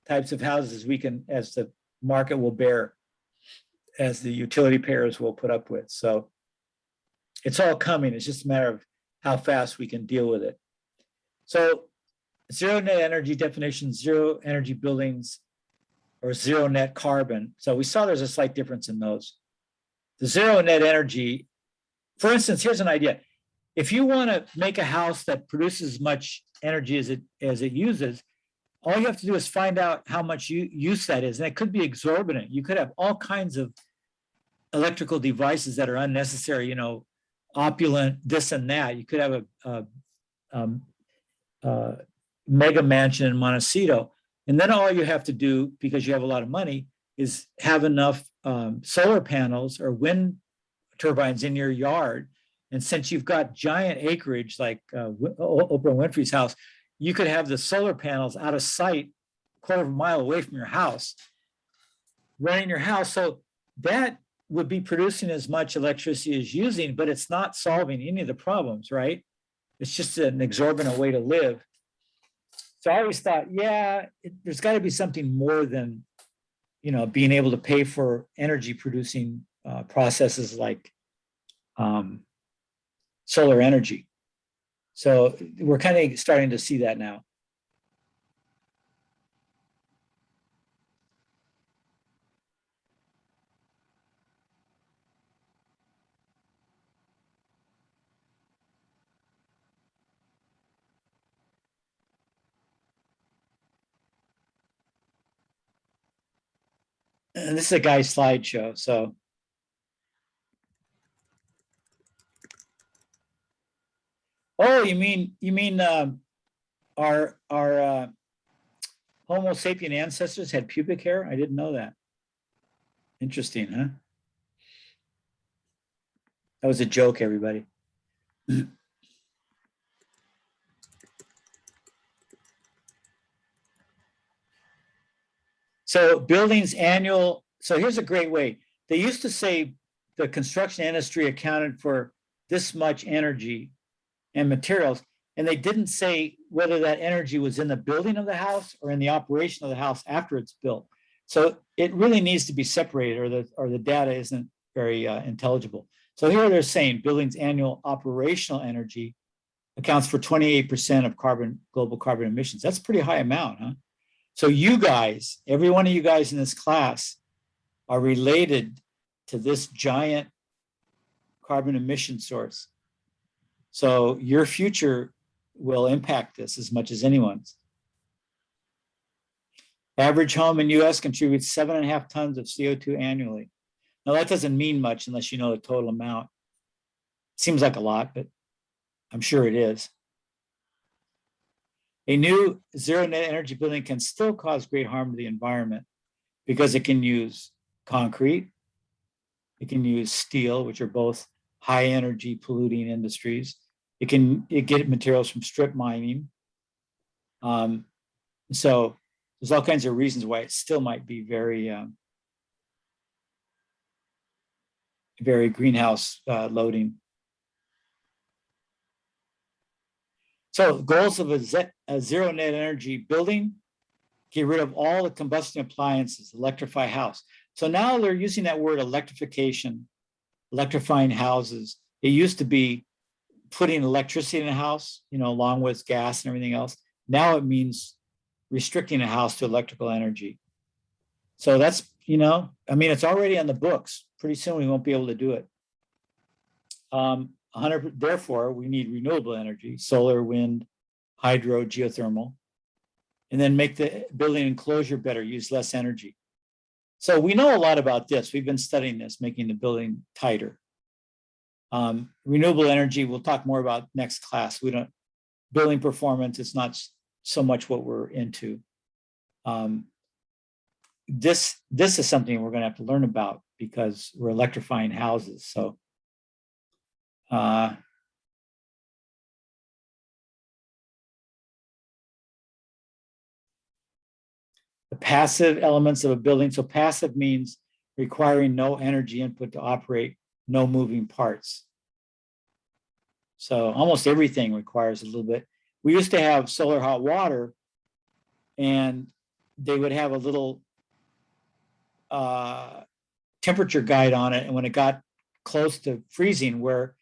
types of houses as we can, as the market will bear, as the utility payers will put up with. So it's all coming. It's just a matter of how fast we can deal with it. So zero net energy definition, zero energy buildings, or zero net carbon. So we saw there's a slight difference in those. The zero net energy, for instance, here's an idea. If you want to make a house that produces as much energy as it uses, all you have to do is find out how much use that is. And it could be exorbitant. You could have all kinds of electrical devices that are unnecessary, opulent, this and that. You could have a mega mansion in Montecito. And then all you have to do, because you have a lot of money, is have enough solar panels or wind turbines in your yard. And since you've got giant acreage like Oprah Winfrey's house, you could have the solar panels out of sight, quarter of a mile away from your house, running your house. So that would be producing as much electricity as using, but it's not solving any of the problems, right? It's just an exorbitant way to live. So I always thought, yeah, there's got to be something more than, you know, being able to pay for energy producing processes like solar energy. So we're kind of starting to see that now. And this is a guy's slideshow. So oh, you mean our Homo sapien ancestors had pubic hair? I didn't know that. Interesting, huh? That was a joke, everybody. So buildings annual, so here's a great way. They used to say the construction industry accounted for this much energy and materials, and they didn't say whether that energy was in the building of the house or in the operation of the house after it's built. So it really needs to be separated, or the data isn't very intelligible. So here they're saying buildings annual operational energy accounts for 28% of global carbon emissions. That's a pretty high amount, huh? So you guys, every one of you guys in this class are related to this giant carbon emission source. So your future will impact this as much as anyone's. Average home in US contributes 7.5 tons of CO2 annually. Now that doesn't mean much unless you know the total amount. Seems like a lot, but I'm sure it is. A new zero net energy building can still cause great harm to the environment because it can use concrete, it can use steel, which are both high energy polluting industries. It get materials from strip mining. So there's all kinds of reasons why it still might be very, very greenhouse loading. So goals of a zero net energy building: get rid of all the combustion appliances, electrify house. So now they're using that word electrification, electrifying houses. It used to be putting electricity in a house, you know, along with gas and everything else. Now it means restricting a house to electrical energy. So that's, you know, I mean, it's already on the books. Pretty soon we won't be able to do it. Therefore, we need renewable energy, solar, wind, hydro, geothermal, and then make the building enclosure better, use less energy. So we know a lot about this. We've been studying this, making the building tighter. Renewable energy, we'll talk more about next class. Building performance, it's not so much what we're into. This is something we're going to have to learn about because we're electrifying houses. So the passive elements of a building. So passive means requiring no energy input to operate, no moving parts. So almost everything requires a little bit. We used to have solar hot water, and they would have a little temperature guide on it. And when it got close to freezing, where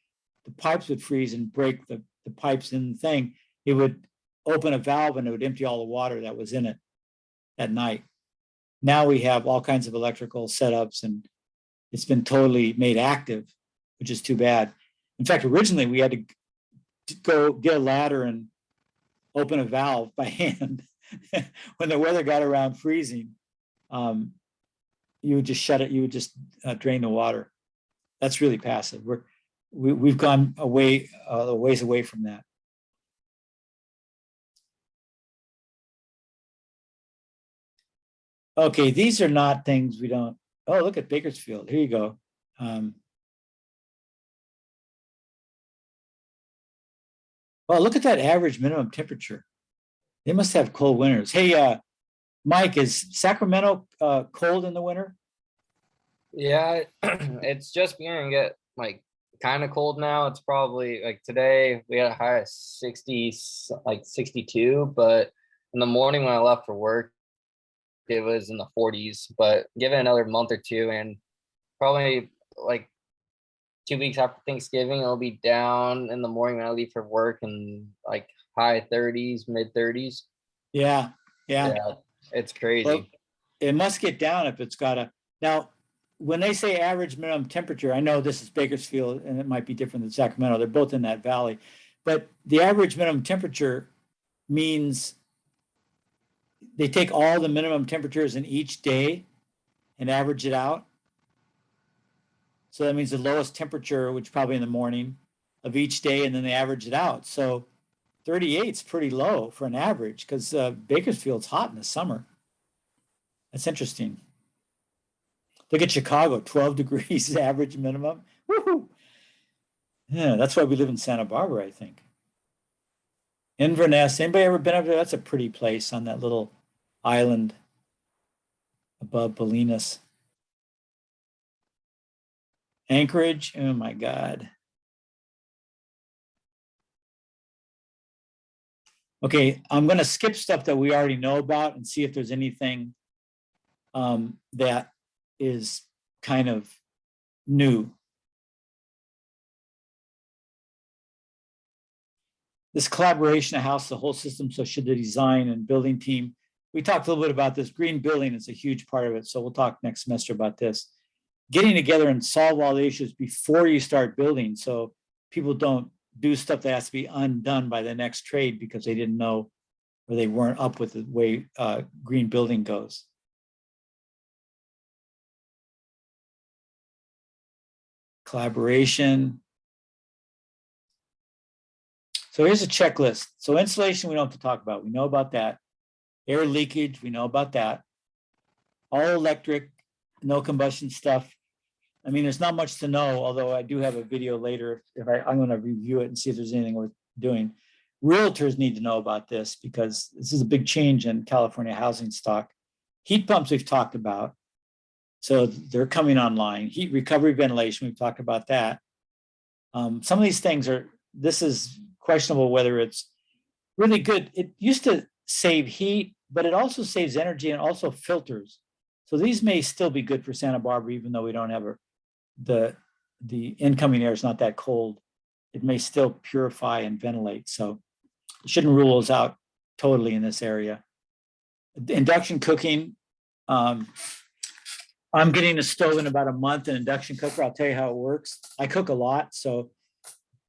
the pipes would freeze and break the pipes in the thing, it would open a valve and it would empty all the water that was in it at night. Now we have all kinds of electrical setups, and it's been totally made active, which is too bad. In fact, originally we had to go get a ladder and open a valve by hand. When the weather got around freezing, you would just shut it. You would just drain the water. That's really passive. We've gone a ways away from that. Okay, these are not things we don't. Oh, look at Bakersfield. Here you go. Well, look at that average minimum temperature. They must have cold winters. Hey, Mike, is Sacramento cold in the winter? Yeah, it's just beginning to get like kind of cold now. It's probably like today we had a high of 60, like 62, but in the morning when I left for work, it was in the 40s. But give it another month or two, and probably like 2 weeks after Thanksgiving, it'll be down in the morning when I leave for work and like high 30s, mid 30s. Yeah, yeah. Yeah, it's crazy. Well, it must get down if it's got a, now, when they say average minimum temperature, I know this is Bakersfield and it might be different than Sacramento. They're both in that valley. But the average minimum temperature means they take all the minimum temperatures in each day and average it out. So that means the lowest temperature, which is probably in the morning of each day, and then they average it out. So 38 is pretty low for an average because Bakersfield's hot in the summer. That's interesting. Look at Chicago, 12 degrees average minimum. Woohoo! Yeah, that's why we live in Santa Barbara, I think. Inverness, anybody ever been up there? That's a pretty place on that little island above Bolinas. Anchorage, oh my God. Okay, I'm going to skip stuff that we already know about and see if there's anything that is kind of new. This collaboration of house, the whole system, so should the design and building team. We talked a little bit about this. Green building is a huge part of it, so we'll talk next semester about this. Getting together and solve all the issues before you start building, so people don't do stuff that has to be undone by the next trade because they didn't know or they weren't up with the way green building goes. Collaboration. So here's a checklist. So insulation, we don't have to talk about. We know about that. Air leakage, we know about that. All electric, no combustion stuff. I mean, there's not much to know, although I do have a video later. I'm going to review it and see if there's anything worth doing. Realtors need to know about this because this is a big change in California housing stock. Heat pumps we've talked about. So they're coming online. Heat recovery ventilation, we've talked about that. Some of these things are, this is questionable whether it's really good. It used to save heat, but it also saves energy and also filters. So these may still be good for Santa Barbara, even though we don't have the incoming air is not that cold. It may still purify and ventilate. So it shouldn't rule those out totally in this area. Induction cooking. I'm getting a stove in about a month, an induction cooker. I'll tell you how it works. I cook a lot, so,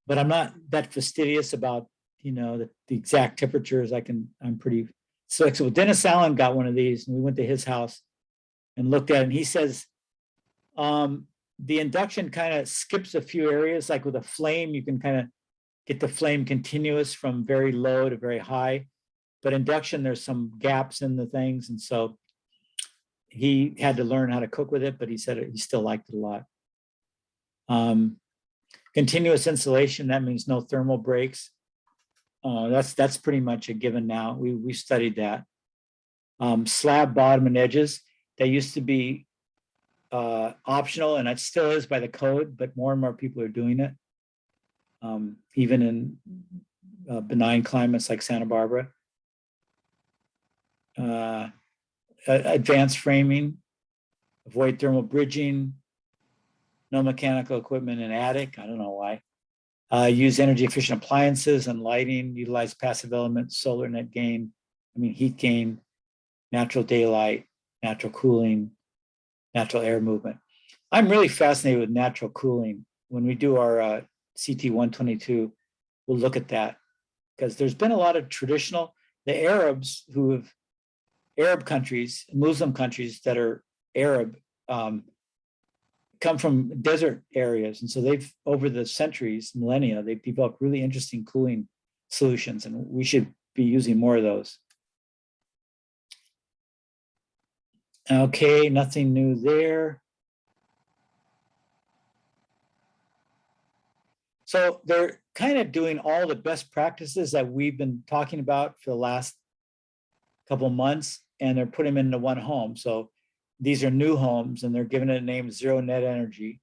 but I'm not that fastidious about, you know, the exact temperatures. I'm pretty flexible. Dennis Allen got one of these and we went to his house and looked at it. And he says, the induction kind of skips a few areas, like with a flame, you can kind of get the flame continuous from very low to very high. But induction, there's some gaps in the things. And so he had to learn how to cook with it, but he said he still liked it a lot. Continuous insulation, that means no thermal breaks. That's pretty much a given now. We studied that. Slab bottom and edges, they used to be optional, and it still is by the code, but more and more people are doing it, even in benign climates like Santa Barbara. Advanced framing, avoid thermal bridging, no mechanical equipment in attic. I don't know why. Use energy efficient appliances and lighting, utilize passive elements, solar net gain, heat gain, natural daylight, natural cooling, natural air movement. I'm really fascinated with natural cooling. When we do our CT122, we'll look at that because there's been a lot of traditional, the Arabs who have, Arab countries, Muslim countries that are Arab, come from desert areas. And so they've, over the centuries, millennia, they've developed really interesting cooling solutions, and we should be using more of those. Okay, nothing new there. So they're kind of doing all the best practices that we've been talking about for the last couple months, and they're putting them into one home. So these are new homes, and they're giving it a name, Zero Net Energy.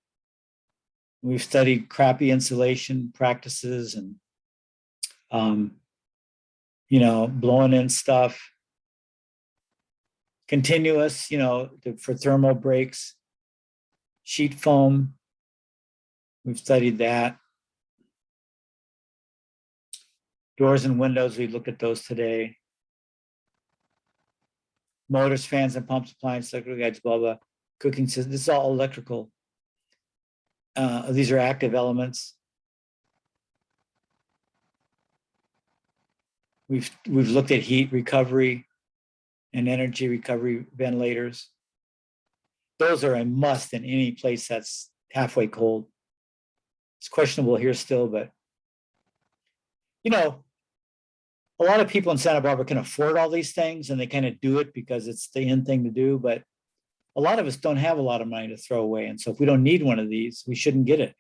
We've studied crappy insulation practices and, blowing in stuff, continuous, for thermal breaks, sheet foam. We've studied that. Doors and windows, we looked at those today. Motors, fans, and pumps, appliances, electrical guides, blah, blah, cooking system. This is all electrical. These are active elements. We've looked at heat recovery and energy recovery ventilators. Those are a must in any place that's halfway cold. It's questionable here still, but a lot of people in Santa Barbara can afford all these things and they kind of do it because it's the in thing to do, but a lot of us don't have a lot of money to throw away. And so if we don't need one of these, we shouldn't get it,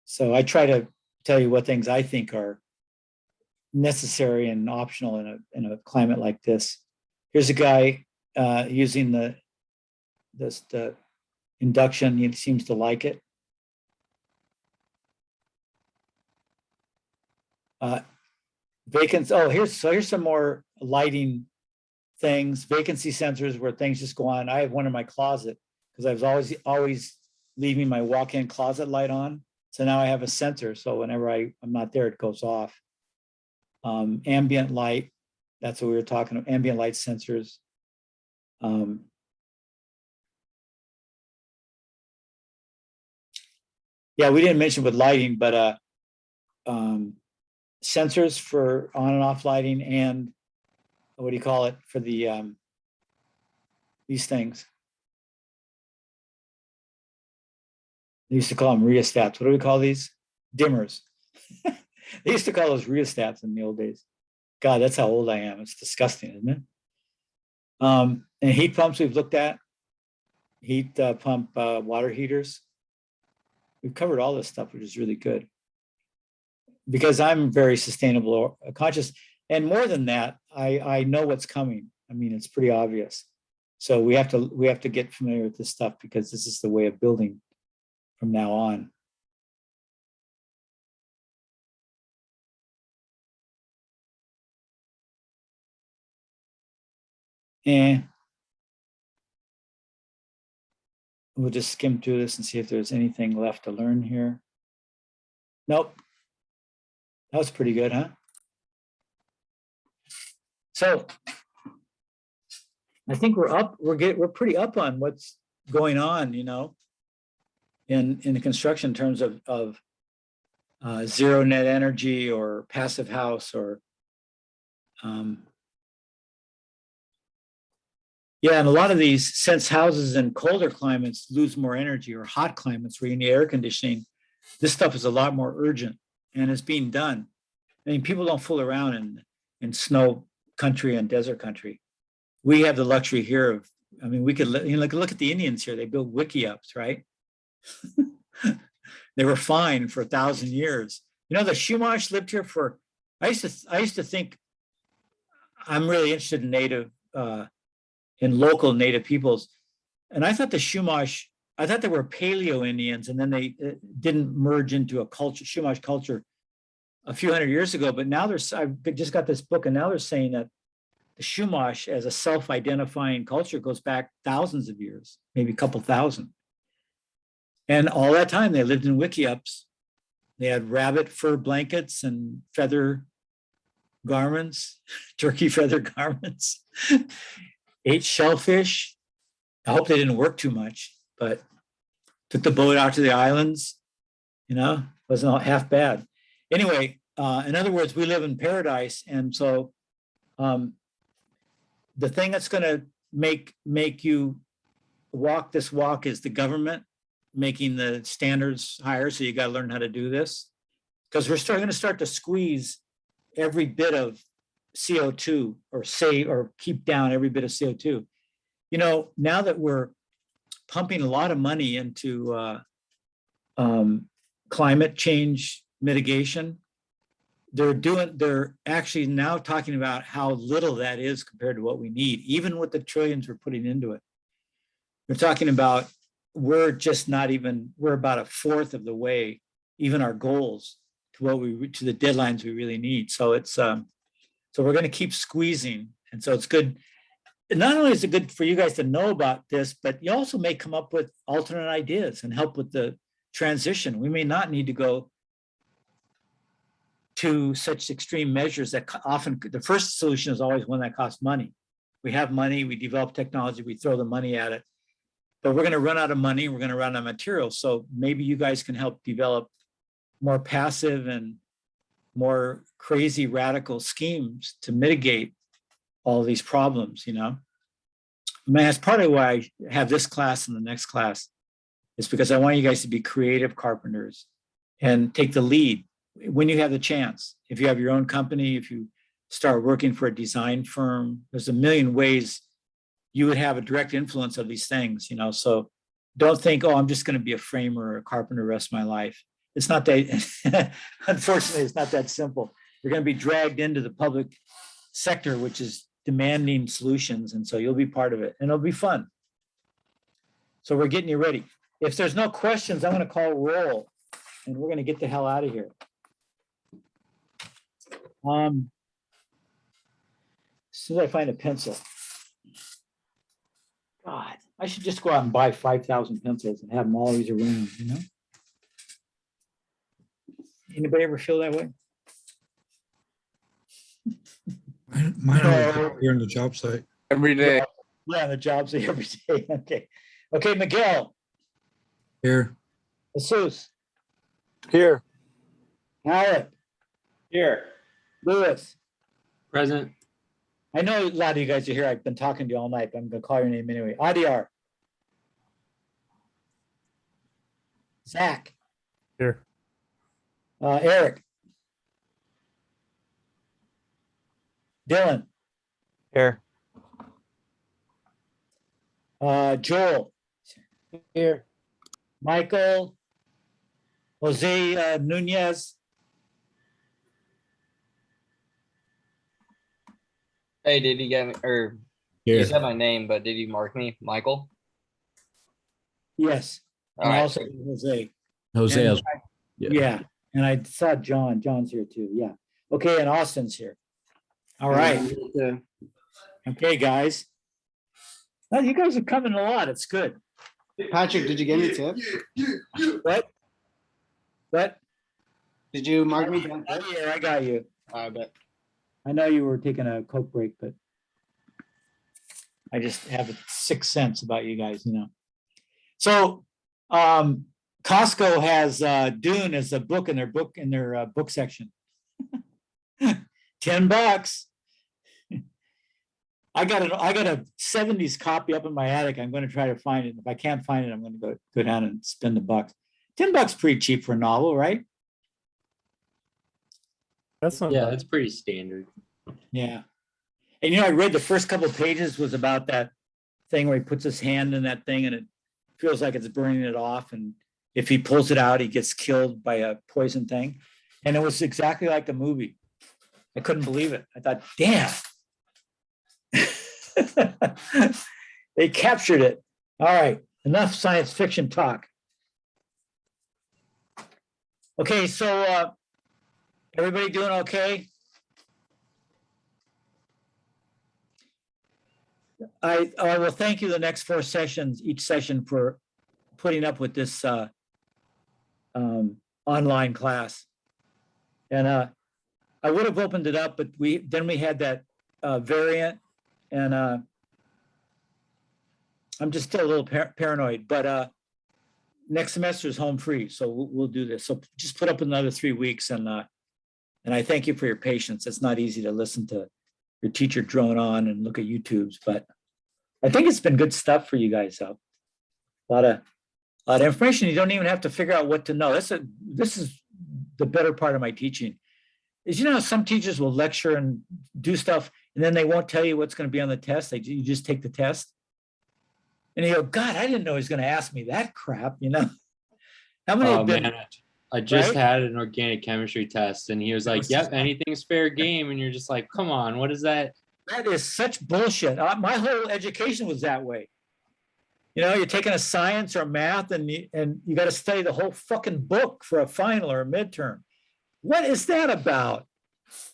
So I try to tell you what things I think are necessary and optional in a climate like this. Here's a guy using the induction. He seems to like it. Here's some more lighting things. Vacancy sensors where things just go on. I have one in my closet because I was always leaving my walk-in closet light on. So now I have a sensor. So whenever I'm not there, it goes off. Ambient light. That's what we were talking about. Ambient light sensors. Yeah, we didn't mention with lighting, but sensors for on and off lighting, and what do you call it for the these things? They used to call them rheostats. What do we call these? Dimmers. They used to call those rheostats in the old days. God, that's how old I am. It's disgusting, isn't it? And heat pumps we've looked at. Heat pump water heaters. We've covered all this stuff, which is really good. Because I'm very sustainable, conscious. And more than that, I know what's coming. I mean, it's pretty obvious. So we have to get familiar with this stuff because this is the way of building from now on. And we'll just skim through this and see if there's anything left to learn here. Nope. That was pretty good, huh? So I think we're pretty up on what's going on, in the construction in terms of zero net energy or passive house or yeah, and a lot of these, since houses in colder climates lose more energy, or hot climates where you need air conditioning, this stuff is a lot more urgent and it's being done. I mean, people don't fool around in snow country and desert country. We have the luxury here of, I mean, we could look at the Indians here. They built wiki-ups, right? They were fine for 1,000 years. The Chumash lived here for. I used to think I'm really interested in local native peoples, and I thought the Chumash. I thought they were Paleo Indians, and then they didn't merge into a culture, Chumash culture, a few hundred years ago. But now I've just got this book, and now they're saying that the Chumash as a self-identifying culture goes back thousands of years, maybe a couple thousand. And all that time they lived in wiki-ups. They had rabbit fur blankets and feather garments, turkey feather garments, ate shellfish. I hope they didn't work too much, but took the boat out to the islands, wasn't all half bad. Anyway, in other words, we live in paradise. And so the thing that's going to make you walk this walk is the government making the standards higher. So you got to learn how to do this, because we're going to start to squeeze every bit of CO2 or keep down every bit of CO2. Now that we're pumping a lot of money into climate change mitigation, they're actually now talking about how little that is compared to what we need, even with the trillions we're putting into it. We're talking about, we're about a fourth of the way, even our goals to the deadlines we really need. So it's, so we're going to keep squeezing. And so it's good. Not only is it good for you guys to know about this, but you also may come up with alternate ideas and help with the transition. We may not need to go to such extreme measures that often, the first solution is always one that costs money. We have money, we develop technology, we throw the money at it, but we're going to run out of money, we're going to run out of materials. So maybe you guys can help develop more passive and more crazy radical schemes to mitigate all these problems, you know? I mean, that's part of why I have this class and the next class, is because I want you guys to be creative carpenters and take the lead when you have the chance. If you have your own company, if you start working for a design firm, there's a million ways you would have a direct influence of these things, you know? So don't think, oh, I'm just going to be a framer or a carpenter the rest of my life. It's not that, unfortunately, it's not that simple. You're going to be dragged into the public sector, which is demanding solutions. And so you'll be part of it and it'll be fun. So we're getting you ready. If there's no questions, I'm going to call roll and we're going to get the hell out of here. As soon as I find a pencil. God, I should just go out and buy 5,000 pencils and have them always around, you know? Anybody ever feel that way? Mine are here on the job site. Every day. Yeah, on the job site every day. Okay. Okay, Miguel. Here. Jesus. Here. Howard. Here. Lewis. Present. I know a lot of you guys are here. I've been talking to you all night, but I'm going to call your name anyway. Adiar. Zach. Here. Eric. Dylan. Here. Joel. Here. Michael. Jose Nunez. Hey, did you get me, or Here. you said my name, but did you mark me, Michael? Yes. And All right. also Jose. Jose. And yeah. And I saw John. John's here too. Yeah. Okay. And Austin's here. All right. Okay, guys. Well, you guys are coming a lot. It's good. Patrick, did you get any tips? What? What? Did you mark me down? Yeah, I got you. I bet. I know you were taking a Coke break, but I just have a sixth sense about you guys, you know. So Costco has Dune as a book in their book section. $10. I got a 70s copy up in my attic. I'm going to try to find it. If I can't find it, I'm going to go down and spend the bucks. $10 pretty cheap for a novel, right? That's not Yeah, bad. that's pretty standard. Yeah. And you know, I read the first couple of pages was about that thing where he puts his hand in that thing and it feels like it's burning it off. And if he pulls it out, he gets killed by a poison thing. And it was exactly like the movie. I couldn't believe it. I thought, damn. They captured it. All right. Enough science fiction talk. Okay. So everybody doing okay? I will thank you the next 4 sessions, each session, for putting up with this online class. And I would have opened it up, but we had that variant, and I'm just still a little paranoid. But next semester is home free, so we'll do this. So just put up another 3 weeks, and I thank you for your patience. It's not easy to listen to your teacher drone on and look at YouTubes, but I think it's been good stuff for you guys. A lot of information. You don't even have to figure out what to know. This is the better part of my teaching. Is, you know, some teachers will lecture and do stuff, and then they won't tell you what's going to be on the test. You just take the test, and you go, God, I didn't know he was going to ask me that crap. You know, how many? Oh man, I just Right? had an organic chemistry test, and he was like, "Yep, anything's fair game," and you're just like, "Come on, what is that?" That is such bullshit. My whole education was that way. You know, you're taking a science or math and you got to study the whole fucking book for a final or a midterm. What is that about?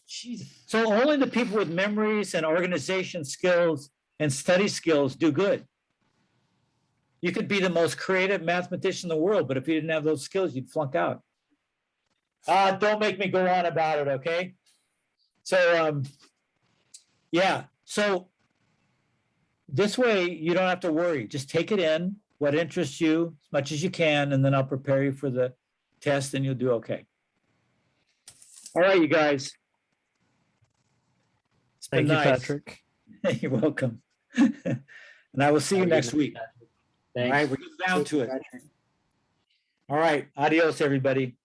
Jeez. So only the people with memories and organization skills and study skills do good. You could be the most creative mathematician in the world, but if you didn't have those skills, you'd flunk out. Don't make me go on about it, okay? So, yeah. So this way you don't have to worry. Just take it in, what interests you as much as you can, and then I'll prepare you for the test and you'll do okay. All right, you guys. It's been Thank you, nice. Patrick. You're welcome. And I will see you Have a good next night, week. Patrick. All right, Thanks. we're getting down to it. All right, adios, everybody.